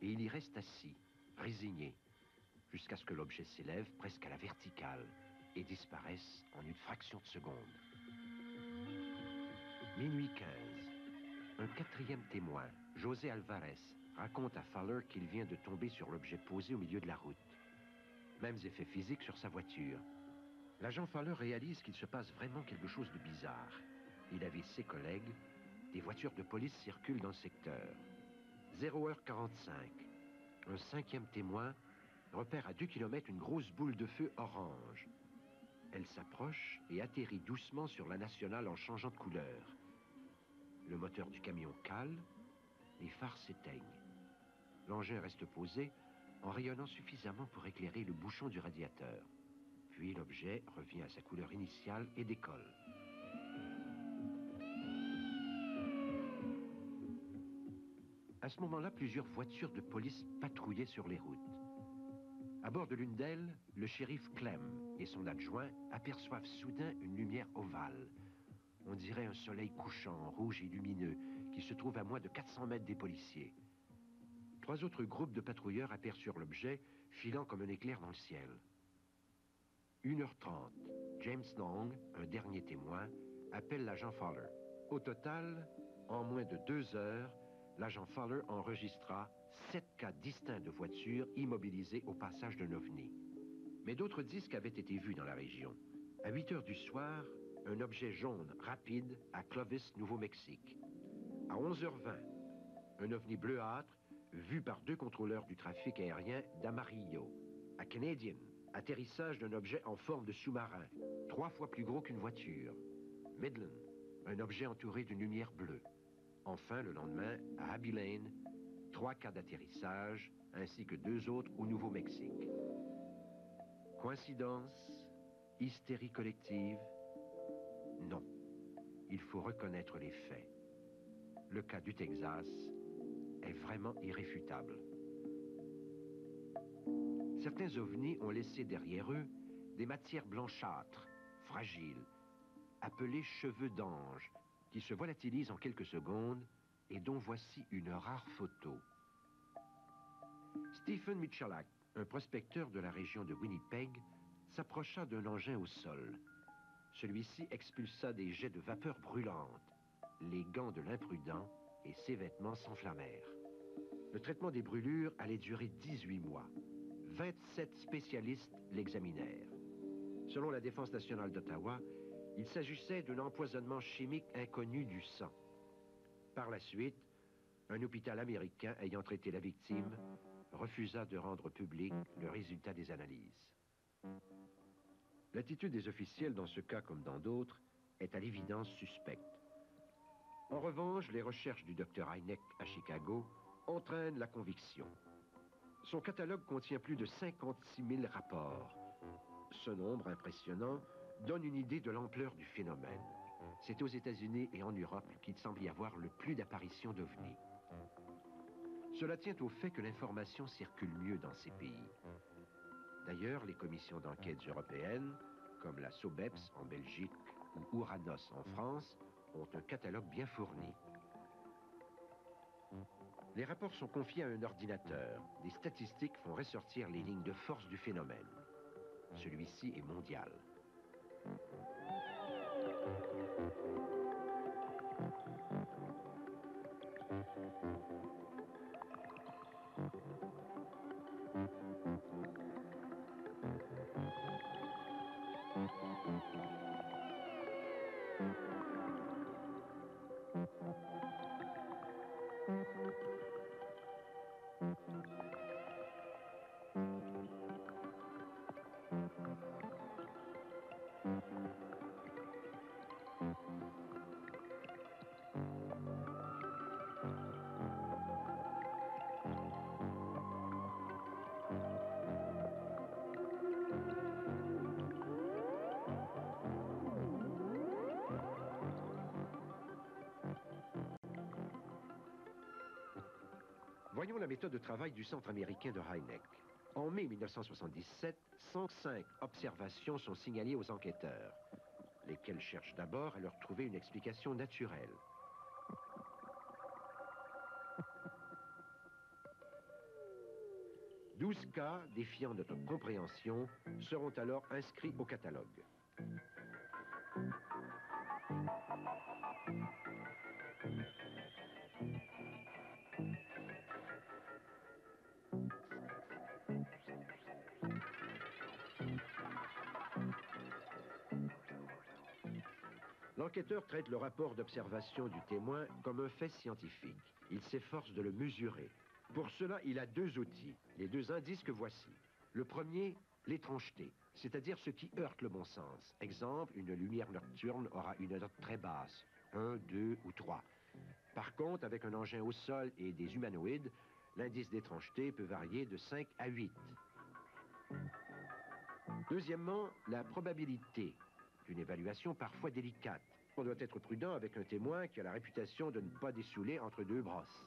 et il y reste assis, résigné, jusqu'à ce que l'objet s'élève presque à la verticale et disparaisse en une fraction de seconde. Minuit 15. Un quatrième témoin, José Alvarez, raconte à Fowler qu'il vient de tomber sur l'objet posé au milieu de la route. Mêmes effets physiques sur sa voiture. L'agent Fowler réalise qu'il se passe vraiment quelque chose de bizarre. Il avise ses collègues. Des voitures de police circulent dans le secteur. 0h45. Un cinquième témoin repère à 2 km une grosse boule de feu orange. Elle s'approche et atterrit doucement sur la nationale en changeant de couleur. Le moteur du camion cale, les phares s'éteignent. L'engin reste posé en rayonnant suffisamment pour éclairer le bouchon du radiateur. Puis l'objet revient à sa couleur initiale et décolle. À ce moment-là, plusieurs voitures de police patrouillaient sur les routes. À bord de l'une d'elles, le shérif Clem et son adjoint aperçoivent soudain une lumière ovale. On dirait un soleil couchant, rouge et lumineux, qui se trouve à moins de 400 mètres des policiers. 3 autres groupes de patrouilleurs aperçurent l'objet, filant comme un éclair dans le ciel. 1h30, James Long, un dernier témoin, appelle l'agent Fowler. Au total, en moins de 2 heures, l'agent Fowler enregistra 7 cas distincts de voitures immobilisées au passage d'un ovni. Mais d'autres disques avaient été vus dans la région. À 8 heures du soir, un objet jaune rapide à Clovis, Nouveau-Mexique. À 11h20, un ovni bleuâtre vu par 2 contrôleurs du trafic aérien d'Amarillo. À Canadian, atterrissage d'un objet en forme de sous-marin, 3 fois plus gros qu'une voiture. Midland, un objet entouré d'une lumière bleue. Enfin, le lendemain, à Abilene, 3 cas d'atterrissage, ainsi que 2 autres au Nouveau-Mexique. Coïncidence? Hystérie collective? Non. Il faut reconnaître les faits. Le cas du Texas est vraiment irréfutable. Certains ovnis ont laissé derrière eux des matières blanchâtres, fragiles, appelées cheveux d'ange, qui se volatilisent en quelques secondes et dont voici une rare photo. Stephen Michalak, un prospecteur de la région de Winnipeg, s'approcha d'un engin au sol. Celui-ci expulsa des jets de vapeur brûlante. Les gants de l'imprudent et ses vêtements s'enflammèrent. Le traitement des brûlures allait durer 18 mois. 27 spécialistes l'examinèrent. Selon la Défense nationale d'Ottawa, il s'agissait d'un empoisonnement chimique inconnu du sang. Par la suite, un hôpital américain ayant traité la victime refusa de rendre public le résultat des analyses. L'attitude des officiels dans ce cas comme dans d'autres est à l'évidence suspecte. En revanche, les recherches du Dr Hynek à Chicago entraînent la conviction. Son catalogue contient plus de 56 000 rapports. Ce nombre impressionnant donne une idée de l'ampleur du phénomène. C'est aux États-Unis et en Europe qu'il semble y avoir le plus d'apparitions d'ovnis. Cela tient au fait que l'information circule mieux dans ces pays. D'ailleurs, les commissions d'enquête européennes, comme la SOBEPS en Belgique ou Ouranos en France, ont un catalogue bien fourni. Les rapports sont confiés à un ordinateur. Des statistiques font ressortir les lignes de force du phénomène. Celui-ci est mondial. Voyons la méthode de travail du centre américain de Hynek. En mai 1977, 105 observations sont signalées aux enquêteurs, lesquels cherchent d'abord à leur trouver une explication naturelle. « 12 cas défiant notre compréhension seront alors inscrits au catalogue. L'enquêteur traite le rapport d'observation du témoin comme un fait scientifique. Il s'efforce de le mesurer. Pour cela, il a deux outils, les deux indices que voici. Le premier, l'étrangeté, c'est-à-dire ce qui heurte le bon sens. Exemple, une lumière nocturne aura une note très basse, 1, 2 ou 3. Par contre, avec un engin au sol et des humanoïdes, l'indice d'étrangeté peut varier de 5 à 8. Deuxièmement, la probabilité, une évaluation parfois délicate. On doit être prudent avec un témoin qui a la réputation de ne pas dessouler entre deux brosses.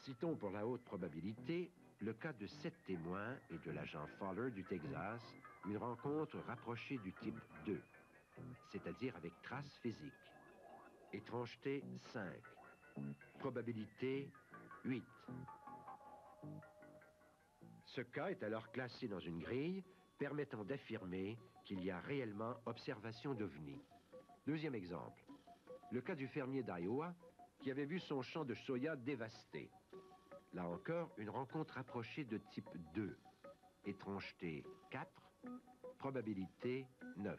Citons pour la haute probabilité le cas de 7 témoins et de l'agent Fowler du Texas, une rencontre rapprochée du type 2, c'est-à-dire avec traces physiques. Étrangeté 5, probabilité 8. Ce cas est alors classé dans une grille permettant d'affirmer qu'il y a réellement observation d'OVNI. Deuxième exemple, le cas du fermier d'Iowa qui avait vu son champ de soya dévasté. Là encore, une rencontre rapprochée de type 2. Étrangeté 4, probabilité 9.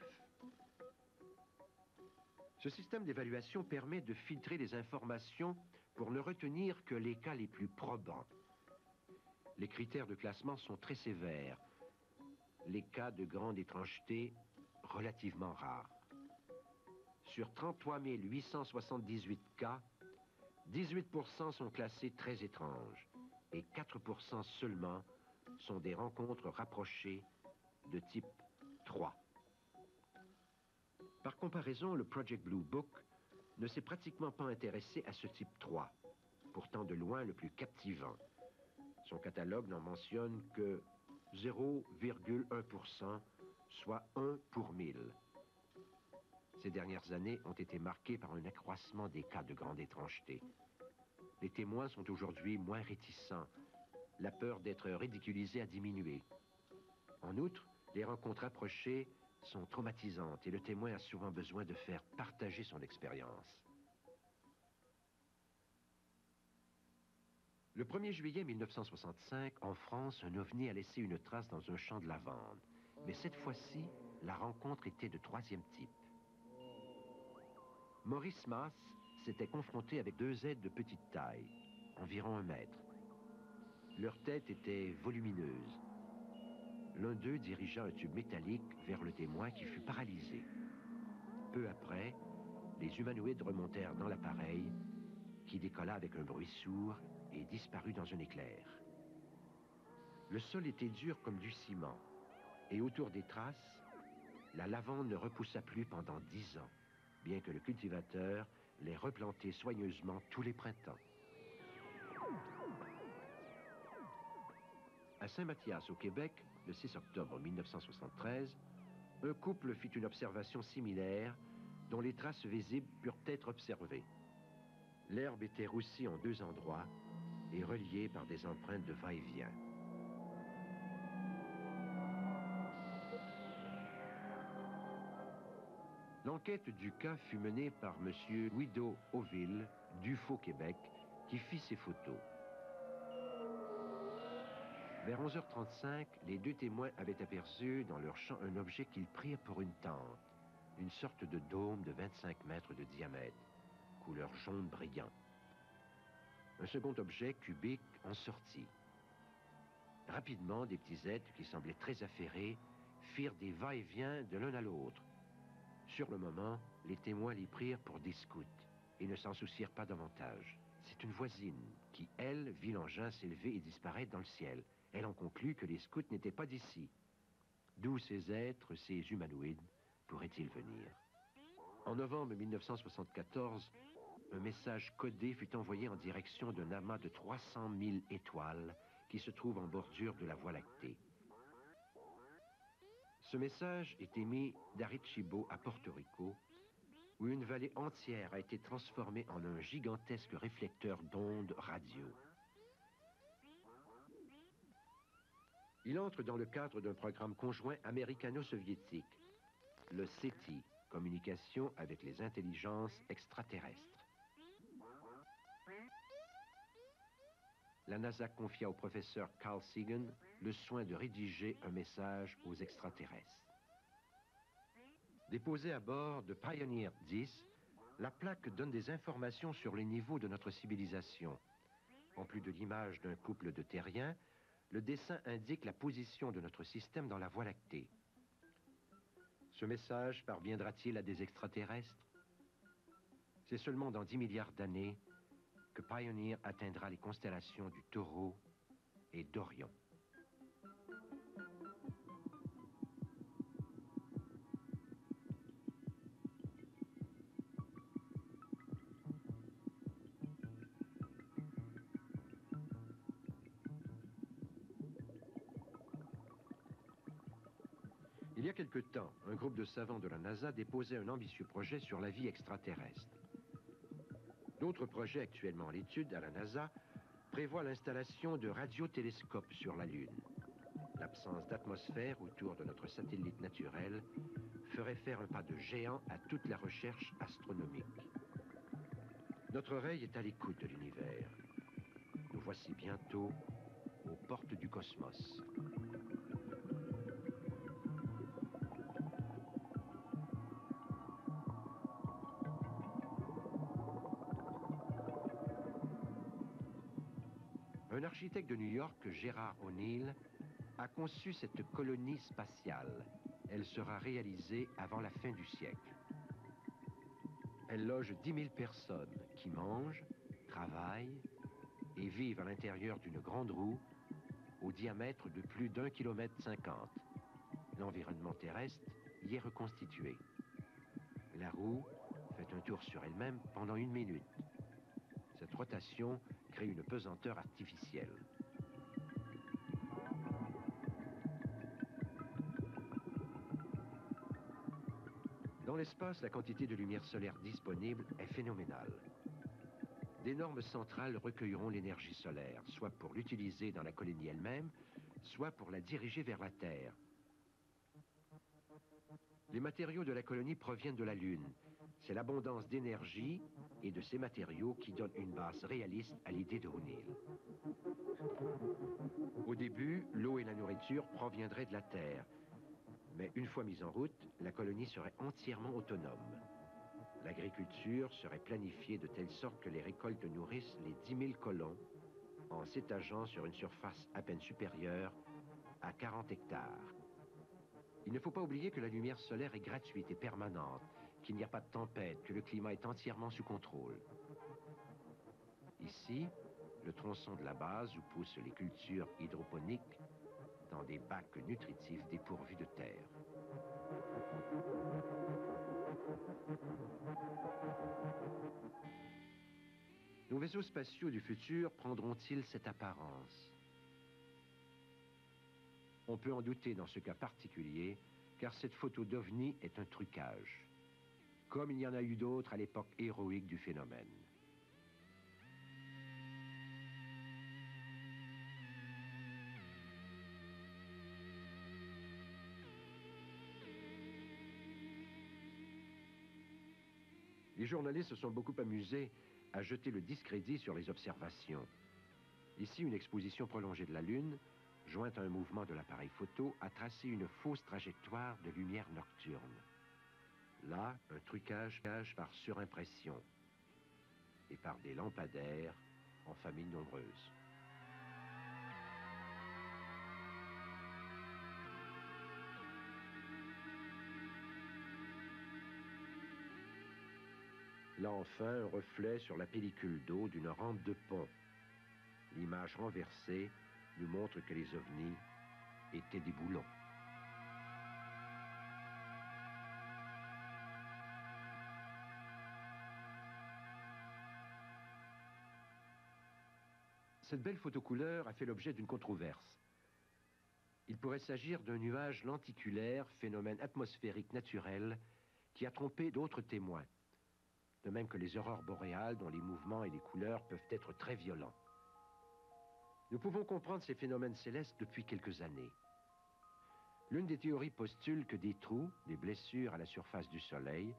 Ce système d'évaluation permet de filtrer les informations pour ne retenir que les cas les plus probants. Les critères de classement sont très sévères. Les cas de grande étrangeté, relativement rares. Sur 33 878 cas, 18% sont classés très étranges et 4% seulement sont des rencontres rapprochées de type 3. Par comparaison, le Project Blue Book ne s'est pratiquement pas intéressé à ce type 3, pourtant de loin le plus captivant. Son catalogue n'en mentionne que 0,1%, soit 1 pour 1000. Ces dernières années ont été marquées par un accroissement des cas de grande étrangeté. Les témoins sont aujourd'hui moins réticents. La peur d'être ridiculisé a diminué. En outre, les rencontres approchées sont traumatisantes et le témoin a souvent besoin de faire partager son expérience. Le 1er juillet 1965, en France, un ovni a laissé une trace dans un champ de lavande. Mais cette fois-ci, la rencontre était de troisième type. Maurice Maas s'était confronté avec 2 êtres de petite taille, environ 1 mètre. Leur tête était volumineuse. L'un d'eux dirigea un tube métallique vers le témoin qui fut paralysé. Peu après, les humanoïdes remontèrent dans l'appareil qui décolla avec un bruit sourd et disparut dans un éclair. Le sol était dur comme du ciment et autour des traces, la lavande ne repoussa plus pendant 10 ans, bien que le cultivateur l'ait replantée soigneusement tous les printemps. À Saint-Mathias, au Québec, le 6 octobre 1973, un couple fit une observation similaire dont les traces visibles purent être observées. L'herbe était roussie en 2 endroits et reliée par des empreintes de va-et-vient. L'enquête du cas fut menée par M. Guido Auville, d'UFO Québec, qui fit ces photos. Vers 11h35, les 2 témoins avaient aperçu dans leur champ un objet qu'ils prirent pour une tente, une sorte de dôme de 25 mètres de diamètre, couleur jaune brillant. Un second objet cubique en sortit. Rapidement, des petits êtres qui semblaient très affairés firent des va-et-vient de l'un à l'autre. Sur le moment, les témoins les prirent pour des scouts et ne s'en soucièrent pas davantage. C'est une voisine qui, elle, vit l'engin s'élever et disparaître dans le ciel. Elle en conclut que les scouts n'étaient pas d'ici. D'où ces êtres, ces humanoïdes, pourraient-ils venir? En novembre 1974, un message codé fut envoyé en direction d'un amas de 300 000 étoiles qui se trouve en bordure de la Voie lactée. Ce message est émis d'Arecibo à Porto Rico, où une vallée entière a été transformée en un gigantesque réflecteur d'ondes radio. Il entre dans le cadre d'un programme conjoint américano-soviétique, le SETI, communication avec les intelligences extraterrestres. La NASA confia au professeur Carl Sagan le soin de rédiger un message aux extraterrestres. Déposée à bord de Pioneer 10, la plaque donne des informations sur les niveaux de notre civilisation. En plus de l'image d'un couple de terriens, le dessin indique la position de notre système dans la Voie lactée. Ce message parviendra-t-il à des extraterrestres? C'est seulement dans 10 milliards d'années que Pioneer atteindra les constellations du Taureau et d'Orion. Il y a quelque temps, un groupe de savants de la NASA déposait un ambitieux projet sur la vie extraterrestre. D'autres projets actuellement à l'étude à la NASA prévoient l'installation de radiotélescopes sur la Lune. L'absence d'atmosphère autour de notre satellite naturel ferait faire un pas de géant à toute la recherche astronomique. Notre oreille est à l'écoute de l'univers. Nous voici bientôt aux portes du cosmos. Un architecte de New York, Gerard O'Neill, a conçu cette colonie spatiale. Elle sera réalisée avant la fin du siècle. Elle loge 10 000 personnes qui mangent, travaillent et vivent à l'intérieur d'une grande roue au diamètre de plus d'1,50 km. L'environnement terrestre y est reconstitué. La roue fait un tour sur elle-même pendant 1 minute. Cette rotation crée une pesanteur artificielle. Dans l'espace, la quantité de lumière solaire disponible est phénoménale. D'énormes centrales recueilleront l'énergie solaire, soit pour l'utiliser dans la colonie elle-même, soit pour la diriger vers la Terre. Les matériaux de la colonie proviennent de la Lune. C'est l'abondance d'énergie et de ces matériaux qui donne une base réaliste à l'idée de O'Neill. Au début, l'eau et la nourriture proviendraient de la Terre. Mais une fois mise en route, la colonie serait entièrement autonome. L'agriculture serait planifiée de telle sorte que les récoltes nourrissent les 10 000 colons en s'étageant sur une surface à peine supérieure à 40 hectares. Il ne faut pas oublier que la lumière solaire est gratuite et permanente, qu'il n'y a pas de tempête, que le climat est entièrement sous contrôle. Ici, le tronçon de la base où poussent les cultures hydroponiques dans des bacs nutritifs dépourvus de terre. Nos vaisseaux spatiaux du futur prendront-ils cette apparence? On peut en douter dans ce cas particulier, car cette photo d'OVNI est un trucage, comme il y en a eu d'autres à l'époque héroïque du phénomène. Les journalistes se sont beaucoup amusés à jeter le discrédit sur les observations. Ici, une exposition prolongée de la Lune, jointe à un mouvement de l'appareil photo, a tracé une fausse trajectoire de lumière nocturne. Là, un trucage par surimpression et par des lampadaires en famille nombreuse. Là enfin, un reflet sur la pellicule d'eau d'une rampe de pont. L'image renversée nous montre que les ovnis étaient des boulons. Cette belle photocouleur a fait l'objet d'une controverse. Il pourrait s'agir d'un nuage lenticulaire, phénomène atmosphérique naturel, qui a trompé d'autres témoins. De même que les aurores boréales, dont les mouvements et les couleurs peuvent être très violents. Nous pouvons comprendre ces phénomènes célestes depuis quelques années. L'une des théories postule que des trous, des blessures à la surface du Soleil,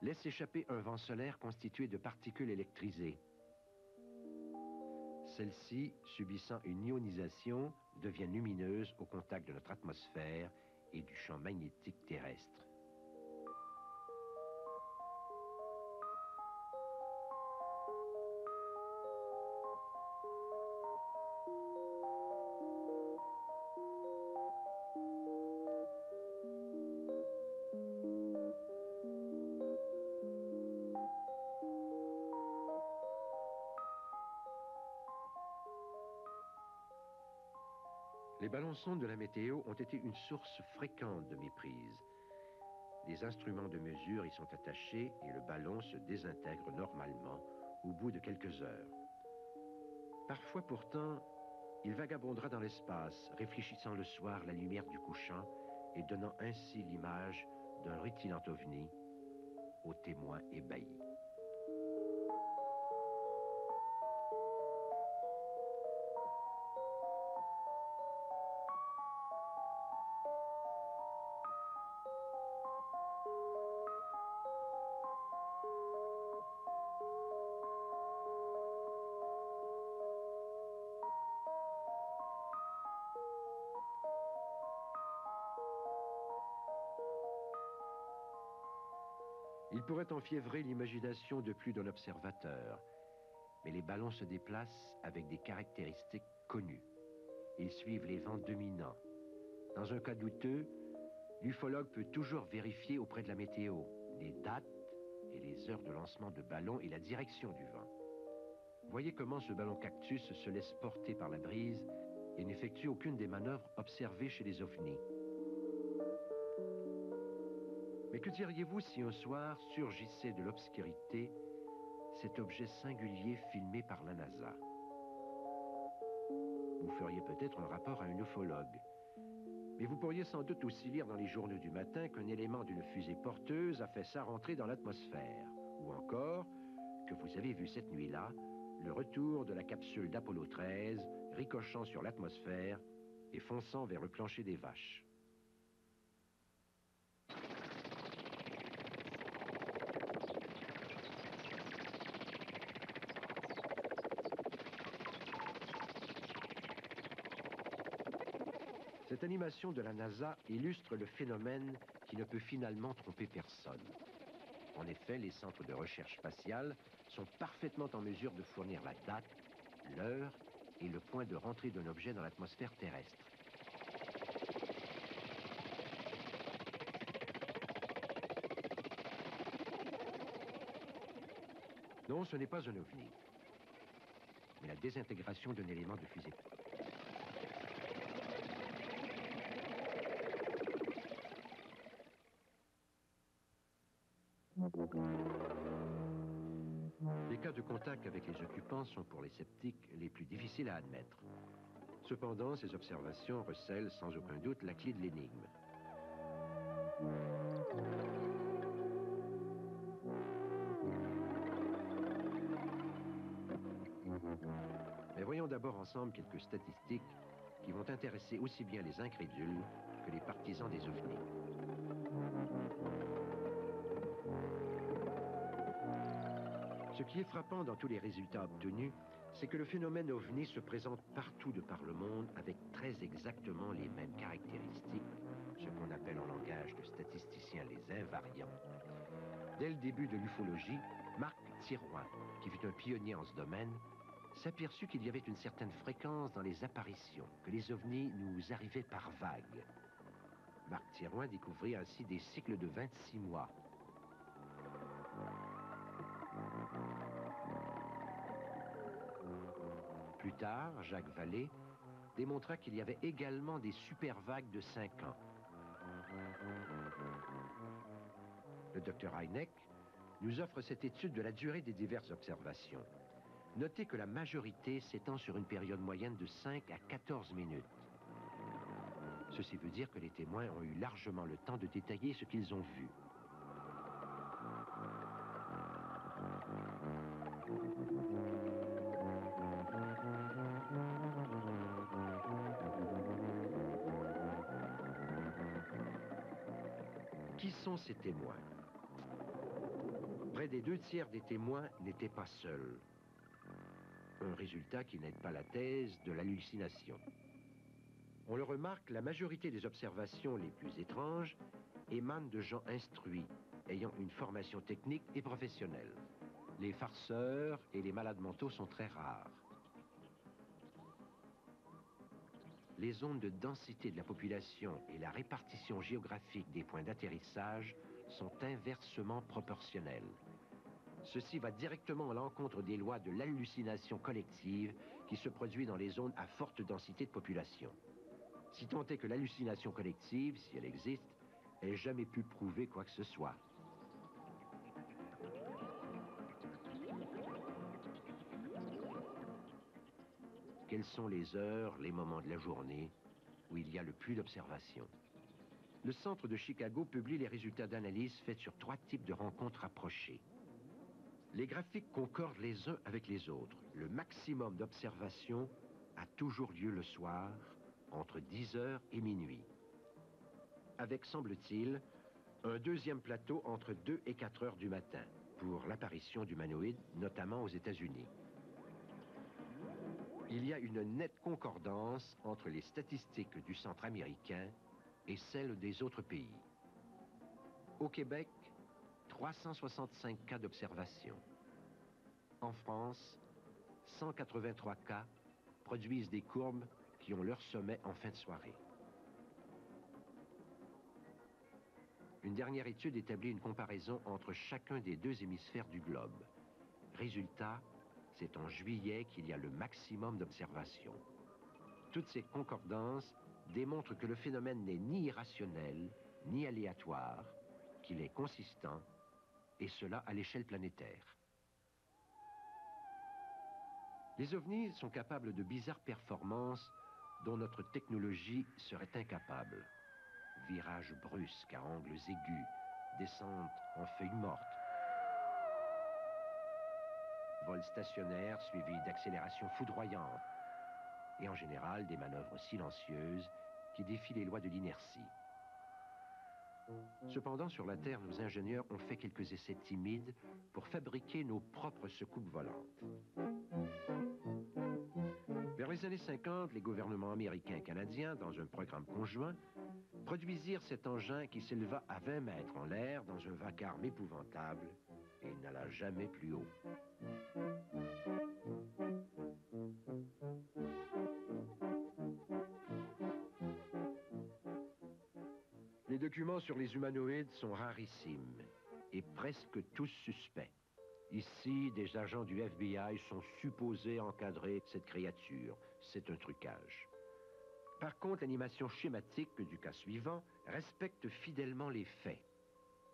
laissent échapper un vent solaire constitué de particules électrisées. Celles-ci, subissant une ionisation, deviennent lumineuses au contact de notre atmosphère et du champ magnétique terrestre. Les ballons-sondes de la météo ont été une source fréquente de méprise. Les instruments de mesure y sont attachés et le ballon se désintègre normalement au bout de quelques heures. Parfois pourtant, il vagabondera dans l'espace, réfléchissant le soir la lumière du couchant et donnant ainsi l'image d'un rutilant ovni aux témoins ébahis. Il pourrait enfiévrer l'imagination de plus d'un observateur, mais les ballons se déplacent avec des caractéristiques connues. Ils suivent les vents dominants. Dans un cas douteux, l'ufologue peut toujours vérifier auprès de la météo les dates et les heures de lancement de ballons et la direction du vent. Voyez comment ce ballon cactus se laisse porter par la brise et n'effectue aucune des manœuvres observées chez les ovnis. Mais que diriez-vous si un soir surgissait de l'obscurité cet objet singulier filmé par la NASA? Vous feriez peut-être un rapport à un ufologue. Mais vous pourriez sans doute aussi lire dans les journaux du matin qu'un élément d'une fusée porteuse a fait sa rentrée dans l'atmosphère. Ou encore que vous avez vu cette nuit-là le retour de la capsule d'Apollo 13 ricochant sur l'atmosphère et fonçant vers le plancher des vaches. Cette animation de la NASA illustre le phénomène qui ne peut finalement tromper personne. En effet, les centres de recherche spatiale sont parfaitement en mesure de fournir la date, l'heure et le point de rentrée d'un objet dans l'atmosphère terrestre. Non, ce n'est pas un ovni, mais la désintégration d'un élément de fusée. Les cas de contact avec les occupants sont pour les sceptiques les plus difficiles à admettre. Cependant, ces observations recèlent sans aucun doute la clé de l'énigme. Mais voyons d'abord ensemble quelques statistiques qui vont intéresser aussi bien les incrédules que les partisans des ovnis. Ce qui est frappant dans tous les résultats obtenus, c'est que le phénomène ovni se présente partout de par le monde avec très exactement les mêmes caractéristiques, ce qu'on appelle en langage de statisticiens les invariants. Dès le début de l'ufologie, Marc Thirouin, qui fut un pionnier en ce domaine, s'aperçut qu'il y avait une certaine fréquence dans les apparitions, que les ovnis nous arrivaient par vagues. Marc Thirouin découvrit ainsi des cycles de 26 mois. Plus tard, Jacques Vallée démontra qu'il y avait également des super vagues de 5 ans. Le docteur Hynek nous offre cette étude de la durée des diverses observations. Notez que la majorité s'étend sur une période moyenne de 5 à 14 minutes. Ceci veut dire que les témoins ont eu largement le temps de détailler ce qu'ils ont vu. Qui sont ces témoins? Près des 2/3 des témoins n'étaient pas seuls. Un résultat qui n'aide pas la thèse de l'hallucination. On le remarque, la majorité des observations les plus étranges émanent de gens instruits, ayant une formation technique et professionnelle. Les farceurs et les malades mentaux sont très rares. Les zones de densité de la population et la répartition géographique des points d'atterrissage sont inversement proportionnelles. Ceci va directement à l'encontre des lois de l'hallucination collective qui se produit dans les zones à forte densité de population. Si tant est que l'hallucination collective, si elle existe, ait jamais pu prouver quoi que ce soit. Quelles sont les heures, les moments de la journée où il y a le plus d'observations? Le Centre de Chicago publie les résultats d'analyse faits sur 3 types de rencontres rapprochées. Les graphiques concordent les uns avec les autres. Le maximum d'observations a toujours lieu le soir, entre 10 heures et minuit. Avec, semble-t-il, un deuxième plateau entre 2 et 4 heures du matin, pour l'apparition d'humanoïdes, notamment aux États-Unis. Il y a une nette concordance entre les statistiques du centre américain et celles des autres pays. Au Québec, 365 cas d'observation. En France, 183 cas produisent des courbes qui ont leur sommet en fin de soirée. Une dernière étude établit une comparaison entre chacun des 2 hémisphères du globe. Résultat, c'est en juillet qu'il y a le maximum d'observations. Toutes ces concordances démontrent que le phénomène n'est ni irrationnel, ni aléatoire, qu'il est consistant, et cela à l'échelle planétaire. Les ovnis sont capables de bizarres performances dont notre technologie serait incapable. Virages brusques à angles aigus, descentes en feuilles mortes, vol stationnaire suivi d'accélérations foudroyantes, et en général des manœuvres silencieuses qui défient les lois de l'inertie. Cependant, sur la Terre, nos ingénieurs ont fait quelques essais timides pour fabriquer nos propres soucoupes volantes. Vers les années 50, les gouvernements américains et canadiens, dans un programme conjoint, produisirent cet engin qui s'éleva à 20 mètres en l'air dans un vacarme épouvantable et n'alla jamais plus haut. Les documents sur les humanoïdes sont rarissimes et presque tous suspects. Ici, des agents du FBI sont supposés encadrer cette créature. C'est un trucage. Par contre, l'animation schématique du cas suivant respecte fidèlement les faits.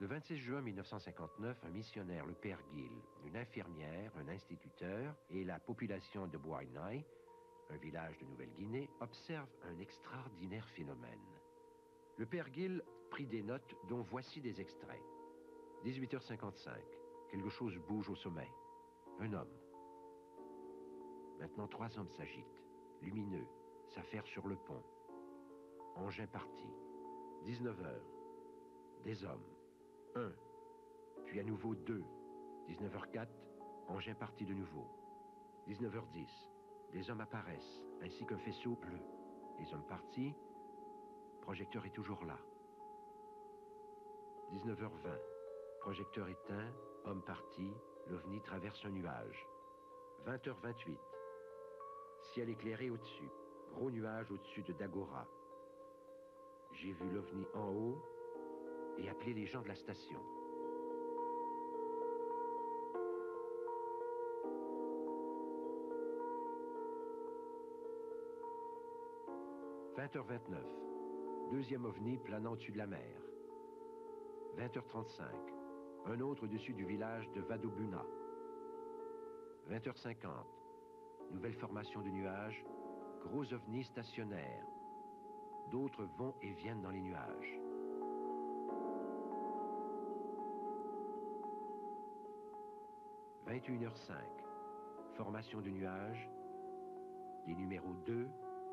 Le 26 juin 1959, un missionnaire, le père Gill, une infirmière, un instituteur et la population de Boainai, un village de Nouvelle-Guinée, observent un extraordinaire phénomène. Le père Gill prit des notes dont voici des extraits. 18h55, quelque chose bouge au sommet. Un homme. Maintenant, 3 hommes s'agitent, lumineux, s'affairent sur le pont. Engin parti. 19h. Des hommes. 1. Puis à nouveau 2. 19h04. Engin parti de nouveau. 19h10. Des hommes apparaissent, ainsi qu'un faisceau bleu. Les hommes partis. Projecteur est toujours là. 19h20. Projecteur éteint. Homme parti. L'OVNI traverse un nuage. 20h28. Ciel éclairé au-dessus. Gros nuage au-dessus de Dagora. J'ai vu l'OVNI en haut et appelé les gens de la station. « 20h29. Deuxième OVNI planant au-dessus de la mer. 20h35. Un autre au-dessus du village de Vadobuna. 20h50. Nouvelle formation de nuages, gros ovnis stationnaires. D'autres vont et viennent dans les nuages. « 21h05. Formation de nuages. Les numéros 2,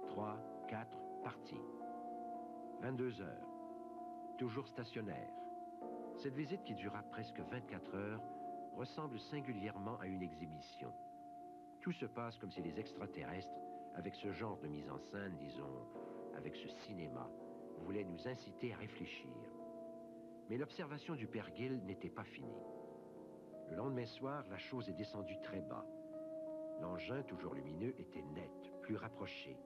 3, 4, partis. 22h. Toujours stationnaire. Cette visite qui dura presque 24 heures ressemble singulièrement à une exhibition. Tout se passe comme si les extraterrestres, avec ce genre de mise en scène, disons, avec ce cinéma, voulaient nous inciter à réfléchir. Mais l'observation du père Gill n'était pas finie. Le lendemain soir, la chose est descendue très bas. L'engin, toujours lumineux, était net, plus rapproché.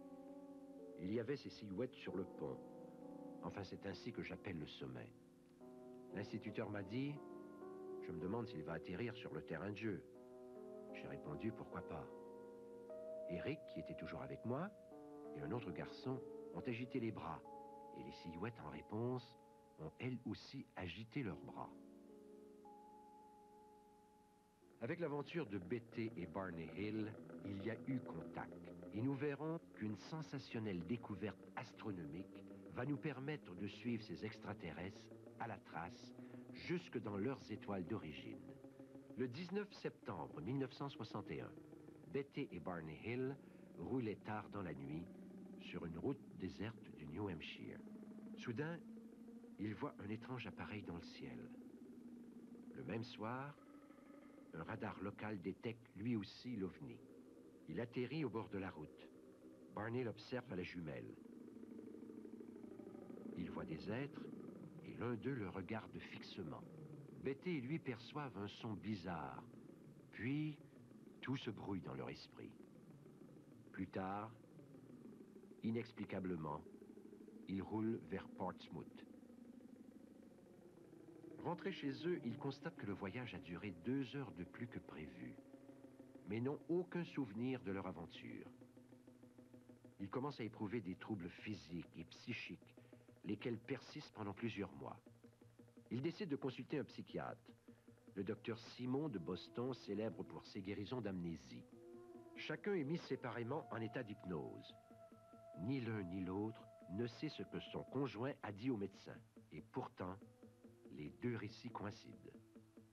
Il y avait ces silhouettes sur le pont. Enfin, c'est ainsi que j'appelle le sommet. L'instituteur m'a dit, je me demande s'il va atterrir sur le terrain de jeu. J'ai répondu, pourquoi pas. Eric, qui était toujours avec moi, et un autre garçon ont agité les bras. Et les silhouettes, en réponse, ont elles aussi agité leurs bras. Avec l'aventure de Betty et Barney Hill, il y a eu contact. Et nous verrons qu'une sensationnelle découverte astronomique va nous permettre de suivre ces extraterrestres à la trace jusque dans leurs étoiles d'origine. Le 19 septembre 1961, Betty et Barney Hill roulaient tard dans la nuit sur une route déserte du New Hampshire. Soudain, ils voient un étrange appareil dans le ciel. Le même soir, un radar local détecte lui aussi l'OVNI. Il atterrit au bord de la route. Barney l'observe à la jumelle. Il voit des êtres et l'un d'eux le regarde fixement. Betty et lui perçoivent un son bizarre. Puis, tout se brouille dans leur esprit. Plus tard, inexplicablement, ils roulent vers Portsmouth. Rentrés chez eux, ils constatent que le voyage a duré 2 heures de plus que prévu, mais n'ont aucun souvenir de leur aventure. Ils commencent à éprouver des troubles physiques et psychiques, lesquels persistent pendant plusieurs mois. Ils décident de consulter un psychiatre, le docteur Simon de Boston, célèbre pour ses guérisons d'amnésie. Chacun est mis séparément en état d'hypnose. Ni l'un ni l'autre ne sait ce que son conjoint a dit au médecin. Et pourtant, les deux récits coïncident.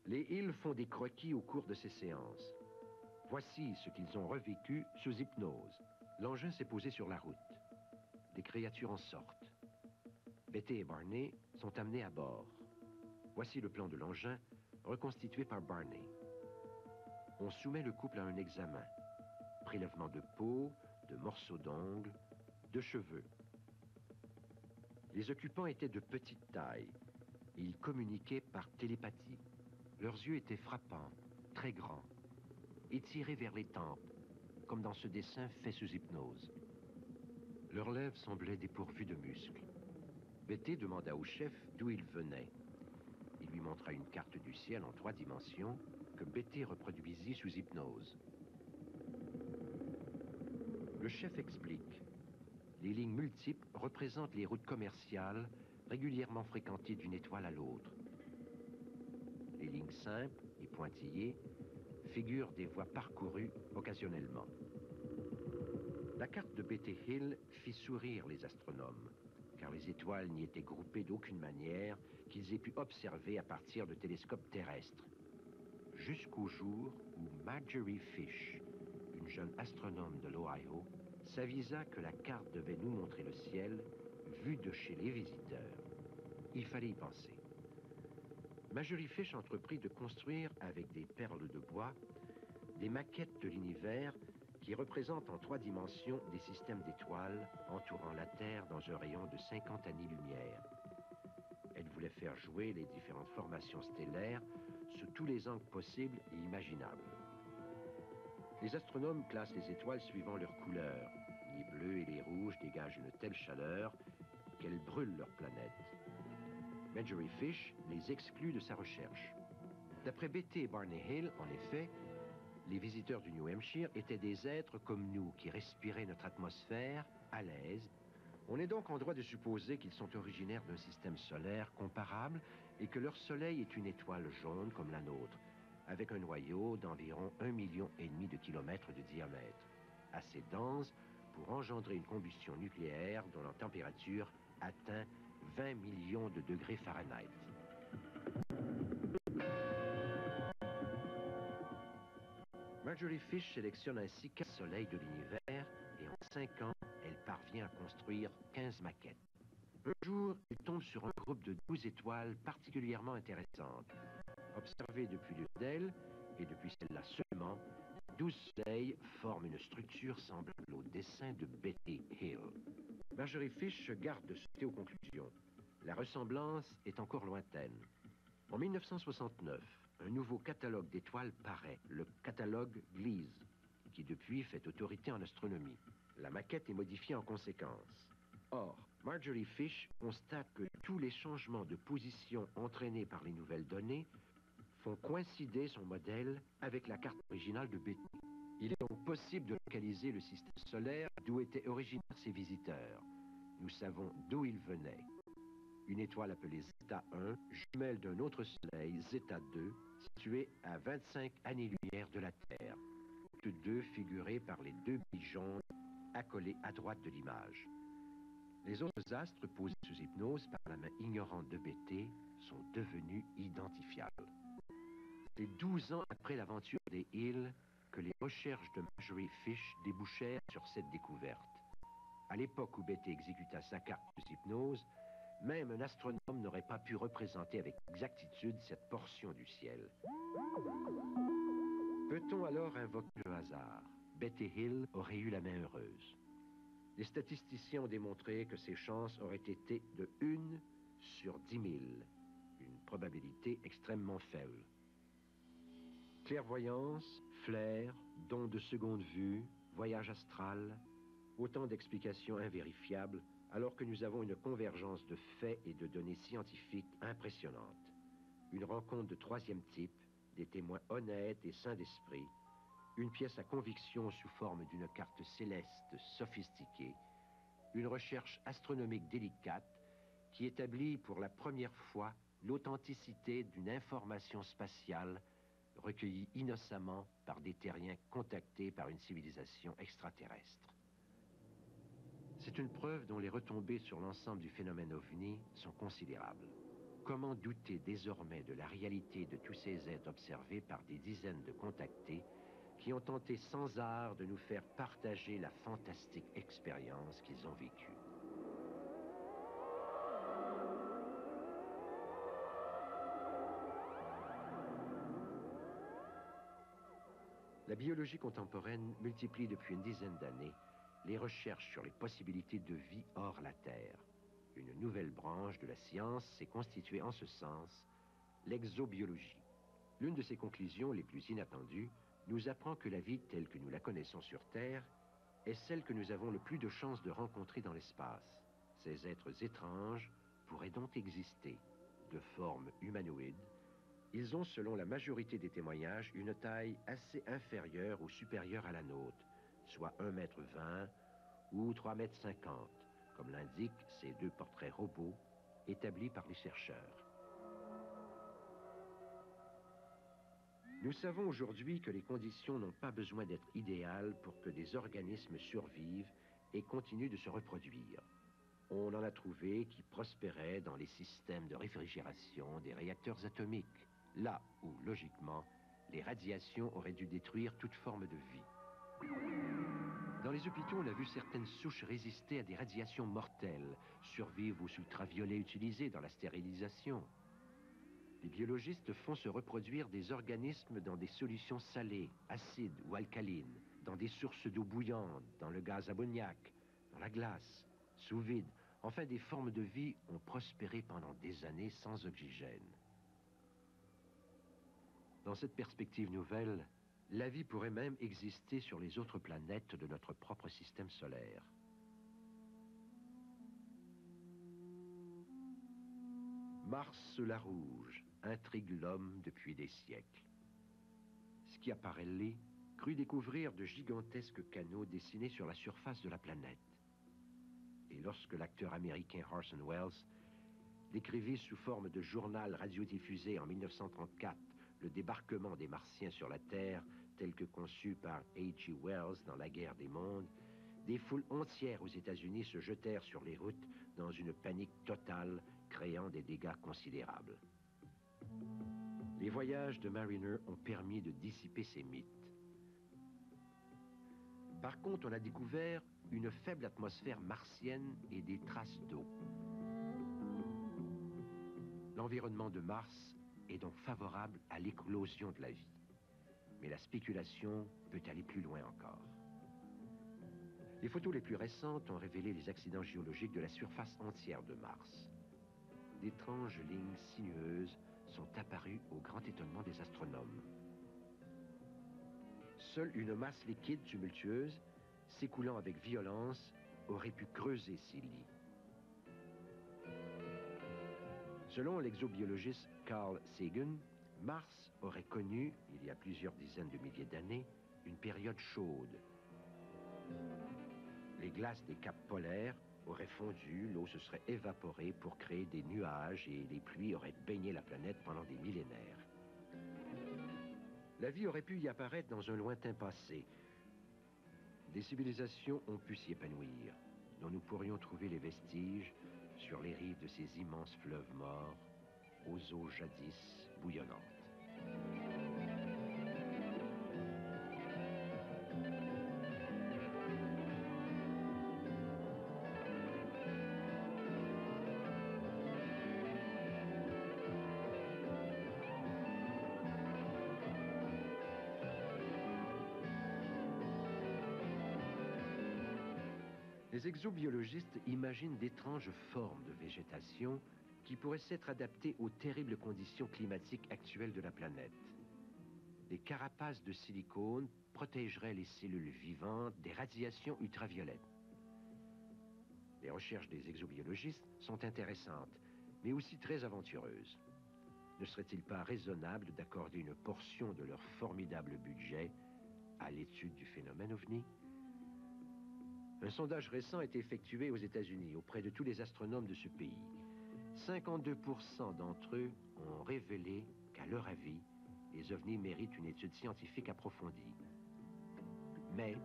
Les Hill font des croquis au cours de ces séances. Voici ce qu'ils ont revécu sous hypnose. L'engin s'est posé sur la route. Des créatures en sortent. Betty et Barney sont amenés à bord. Voici le plan de l'engin reconstitué par Barney. On soumet le couple à un examen. Prélèvement de peau, de morceaux d'ongles, de cheveux. Les occupants étaient de petite taille. Et ils communiquaient par télépathie. Leurs yeux étaient frappants, très grands, étirés vers les tempes, comme dans ce dessin fait sous hypnose. Leurs lèvres semblaient dépourvues de muscles. Betty demanda au chef d'où il venait. Il lui montra une carte du ciel en 3 dimensions que Betty reproduisit sous hypnose. Le chef explique. Les lignes multiples représentent les routes commerciales régulièrement fréquentées d'une étoile à l'autre. Les lignes simples et pointillées figurent des voies parcourues occasionnellement. La carte de Betty Hill fit sourire les astronomes, car les étoiles n'y étaient groupées d'aucune manière qu'ils aient pu observer à partir de télescopes terrestres. Jusqu'au jour où Marjorie Fish, une jeune astronome de l'Ohio, s'avisa que la carte devait nous montrer le ciel vu de chez les visiteurs. Il fallait y penser. Marjorie Fish entreprit de construire avec des perles de bois des maquettes de l'univers qui représentent en 3 dimensions des systèmes d'étoiles entourant la Terre dans un rayon de 50 années-lumière. Elle voulait faire jouer les différentes formations stellaires sous tous les angles possibles et imaginables. Les astronomes classent les étoiles suivant leur couleur. Les bleus et les rouges dégagent une telle chaleur qu'elles brûlent leur planète. Marjorie Fish les exclut de sa recherche. D'après Betty et Barney Hill, en effet, les visiteurs du New Hampshire étaient des êtres comme nous qui respiraient notre atmosphère à l'aise. On est donc en droit de supposer qu'ils sont originaires d'un système solaire comparable et que leur soleil est une étoile jaune comme la nôtre, avec un noyau d'environ 1,5 million de kilomètres de diamètre, assez dense pour engendrer une combustion nucléaire dont la température atteint 20 millions de degrés Fahrenheit. Marjorie Fish sélectionne ainsi 4 soleils de l'univers et en 5 ans, elle parvient à construire 15 maquettes. Un jour, elle tombe sur un groupe de 12 étoiles particulièrement intéressantes. Observées depuis l'une d'elles, et depuis celle-là seulement, 12 soleils forment une structure semblable au dessin de Betty Hill. Marjorie Fish se garde de sauter aux conclusions. La ressemblance est encore lointaine. En 1969, un nouveau catalogue d'étoiles paraît, le catalogue Gliese, qui depuis fait autorité en astronomie. La maquette est modifiée en conséquence. Or, Marjorie Fish constate que tous les changements de position entraînés par les nouvelles données font coïncider son modèle avec la carte originale de Betty. Il est donc possible de localiser le système solaire d'où étaient originaires ses visiteurs. Nous savons d'où ils venaient. Une étoile appelée Zeta 1, jumelle d'un autre soleil, Zeta 2, situé à 25 années-lumière de la Terre. Toutes deux figurées par les 2 billes jaunes accolées à droite de l'image. Les autres astres posés sous hypnose par la main ignorante de Betty sont devenus identifiables. C'est 12 ans après l'aventure des Hill que les recherches de Marjorie Fish débouchèrent sur cette découverte. À l'époque où Betty exécuta sa carte sous hypnose, même un astronome n'aurait pas pu représenter avec exactitude cette portion du ciel. Peut-on alors invoquer le hasard? Betty Hill aurait eu la main heureuse. Les statisticiens ont démontré que ses chances auraient été de 1 sur 10 000, une probabilité extrêmement faible. Clairvoyance, flair, don de seconde vue, voyage astral, autant d'explications invérifiables, alors que nous avons une convergence de faits et de données scientifiques impressionnantes. Une rencontre de 3e type, des témoins honnêtes et sains d'esprit, une pièce à conviction sous forme d'une carte céleste sophistiquée, une recherche astronomique délicate qui établit pour la première fois l'authenticité d'une information spatiale recueillie innocemment par des terriens contactés par une civilisation extraterrestre. C'est une preuve dont les retombées sur l'ensemble du phénomène OVNI sont considérables. Comment douter désormais de la réalité de tous ces êtres observés par des dizaines de contactés qui ont tenté sans art de nous faire partager la fantastique expérience qu'ils ont vécue? La biologie contemporaine multiplie depuis une dizaine d'années les recherches sur les possibilités de vie hors la Terre. Une nouvelle branche de la science s'est constituée en ce sens, l'exobiologie. L'une de ses conclusions les plus inattendues nous apprend que la vie telle que nous la connaissons sur Terre est celle que nous avons le plus de chances de rencontrer dans l'espace. Ces êtres étranges pourraient donc exister, de forme humanoïde. Ils ont, selon la majorité des témoignages, une taille assez inférieure ou supérieure à la nôtre, soit 1,20 m ou 3,50 m, comme l'indiquent ces 2 portraits robots établis par les chercheurs. Nous savons aujourd'hui que les conditions n'ont pas besoin d'être idéales pour que des organismes survivent et continuent de se reproduire. On en a trouvé qui prospéraient dans les systèmes de réfrigération des réacteurs atomiques, là où, logiquement, les radiations auraient dû détruire toute forme de vie. Dans les hôpitaux, on a vu certaines souches résister à des radiations mortelles, survivre aux ultraviolets utilisés dans la stérilisation. Les biologistes font se reproduire des organismes dans des solutions salées, acides ou alcalines, dans des sources d'eau bouillante, dans le gaz ammoniac, dans la glace, sous vide. Enfin, des formes de vie ont prospéré pendant des années sans oxygène. Dans cette perspective nouvelle, la vie pourrait même exister sur les autres planètes de notre propre système solaire. Mars-la-Rouge intrigue l'homme depuis des siècles. Schiaparelli crut découvrir de gigantesques canaux dessinés sur la surface de la planète. Et lorsque l'acteur américain Orson Welles décrivit sous forme de journal radiodiffusé en 1934 le débarquement des Martiens sur la Terre, tel que conçu par H.G. Wells dans La Guerre des mondes, des foules entières aux États-Unis se jetèrent sur les routes dans une panique totale, créant des dégâts considérables. Les voyages de Mariner ont permis de dissiper ces mythes. Par contre, on a découvert une faible atmosphère martienne et des traces d'eau. L'environnement de Mars est donc favorable à l'éclosion de la vie. Mais la spéculation peut aller plus loin encore. Les photos les plus récentes ont révélé les accidents géologiques de la surface entière de Mars. D'étranges lignes sinueuses sont apparues au grand étonnement des astronomes. Seule une masse liquide tumultueuse, s'écoulant avec violence, aurait pu creuser ces lits. Selon l'exobiologiste Carl Sagan, Mars aurait connu, il y a plusieurs dizaines de milliers d'années, une période chaude. Les glaces des caps polaires auraient fondu, l'eau se serait évaporée pour créer des nuages et les pluies auraient baigné la planète pendant des millénaires. La vie aurait pu y apparaître dans un lointain passé. Des civilisations ont pu s'y épanouir, dont nous pourrions trouver les vestiges sur les rives de ces immenses fleuves morts, aux eaux jadis bouillonnantes. Les exobiologistes imaginent d'étranges formes de végétation qui pourraient s'être adaptées aux terribles conditions climatiques actuelles de la planète. Des carapaces de silicone protégeraient les cellules vivantes des radiations ultraviolettes. Les recherches des exobiologistes sont intéressantes, mais aussi très aventureuses. Ne serait-il pas raisonnable d'accorder une portion de leur formidable budget à l'étude du phénomène OVNI? Un sondage récent a été effectué aux États-Unis auprès de tous les astronomes de ce pays. 52% d'entre eux ont révélé qu'à leur avis, les ovnis méritent une étude scientifique approfondie. Mais,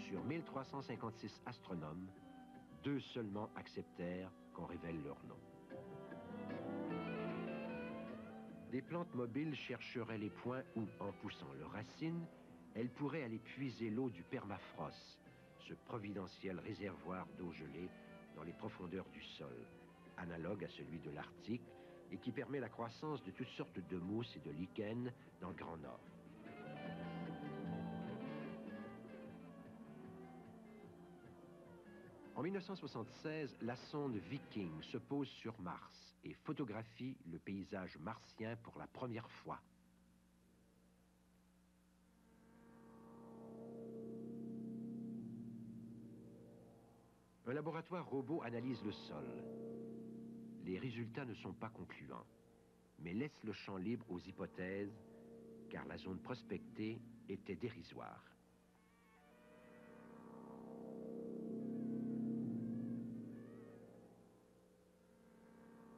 sur 1356 astronomes, 2 seulement acceptèrent qu'on révèle leur nom. Des plantes mobiles chercheraient les points où, en poussant leurs racines, elles pourraient aller puiser l'eau du permafrost, ce providentiel réservoir d'eau gelée dans les profondeurs du sol, analogue à celui de l'Arctique et qui permet la croissance de toutes sortes de mousses et de lichens dans le Grand Nord. En 1976, la sonde Viking se pose sur Mars et photographie le paysage martien pour la première fois. Un laboratoire robot analyse le sol. Les résultats ne sont pas concluants, mais laissent le champ libre aux hypothèses, car la zone prospectée était dérisoire.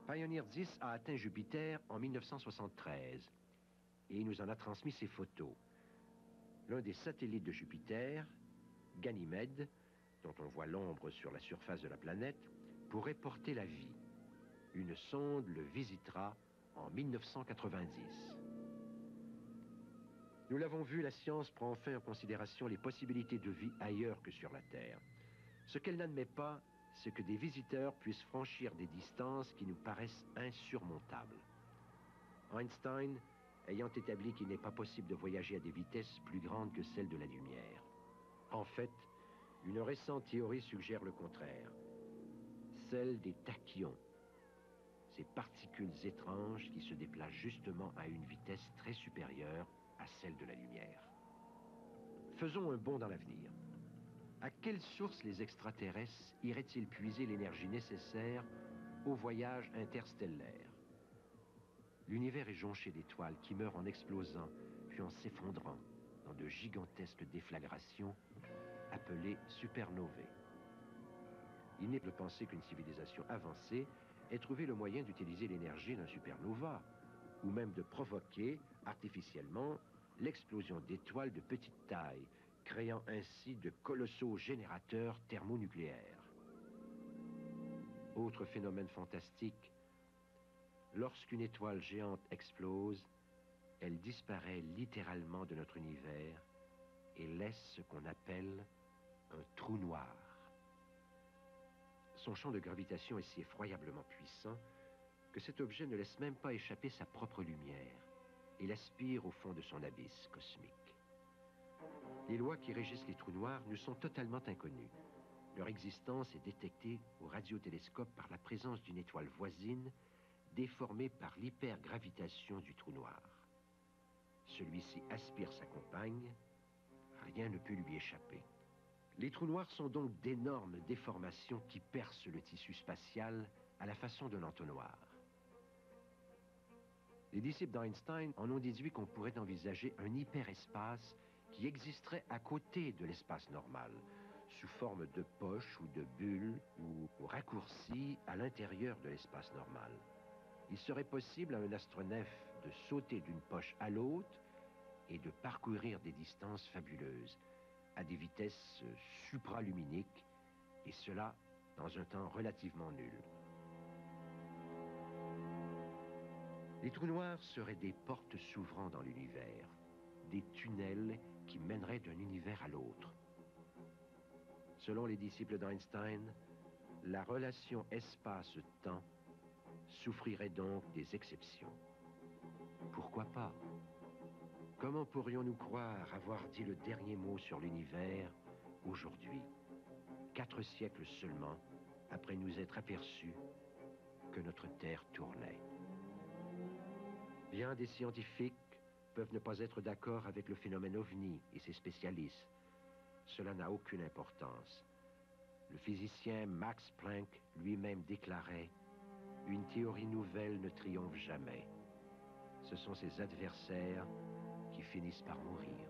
Pioneer 10 a atteint Jupiter en 1973 et il nous en a transmis ses photos. L'un des satellites de Jupiter, Ganymède, dont on voit l'ombre sur la surface de la planète, pourrait porter la vie. Une sonde le visitera en 1990. Nous l'avons vu, la science prend enfin en considération les possibilités de vie ailleurs que sur la Terre. Ce qu'elle n'admet pas, c'est que des visiteurs puissent franchir des distances qui nous paraissent insurmontables. Einstein ayant établi qu'il n'est pas possible de voyager à des vitesses plus grandes que celles de la lumière. En fait, une récente théorie suggère le contraire, celle des tachyons, ces particules étranges qui se déplacent justement à une vitesse très supérieure à celle de la lumière. Faisons un bond dans l'avenir. À quelle source les extraterrestres iraient-ils puiser l'énergie nécessaire au voyage interstellaire? L'univers est jonché d'étoiles qui meurent en explosant, puis en s'effondrant dans de gigantesques déflagrations appelées supernovae. Il n'est pas de penser qu'une civilisation avancée ait trouvé le moyen d'utiliser l'énergie d'un supernova. ou même de provoquer artificiellement l'explosion d'étoiles de petite taille, créant ainsi de colossaux générateurs thermonucléaires. Autre phénomène fantastique, lorsqu'une étoile géante explose, elle disparaît littéralement de notre univers et laisse ce qu'on appelle un trou noir. Son champ de gravitation est si effroyablement puissant que cet objet ne laisse même pas échapper sa propre lumière et l'aspire au fond de son abysse cosmique. Les lois qui régissent les trous noirs nous sont totalement inconnues. Leur existence est détectée au radiotélescope par la présence d'une étoile voisine déformée par l'hypergravitation du trou noir. Celui-ci aspire sa compagne, rien ne peut lui échapper. Les trous noirs sont donc d'énormes déformations qui percent le tissu spatial à la façon d'un entonnoir. Les disciples d'Einstein en ont déduit qu'on pourrait envisager un hyperespace qui existerait à côté de l'espace normal, sous forme de poche ou de bulle ou raccourci à l'intérieur de l'espace normal. Il serait possible à un astronef de sauter d'une poche à l'autre et de parcourir des distances fabuleuses, à des vitesses supraluminiques, et cela dans un temps relativement nul. Les trous noirs seraient des portes s'ouvrant dans l'univers, des tunnels qui mèneraient d'un univers à l'autre. Selon les disciples d'Einstein, la relation espace-temps souffrirait donc des exceptions. Pourquoi pas? Comment pourrions-nous croire avoir dit le dernier mot sur l'univers aujourd'hui, 4 siècles seulement après nous être aperçus que notre Terre tournait? Bien des scientifiques peuvent ne pas être d'accord avec le phénomène OVNI et ses spécialistes. Cela n'a aucune importance. Le physicien Max Planck lui-même déclarait « Une théorie nouvelle ne triomphe jamais. Ce sont ses adversaires qui finissent par mourir. »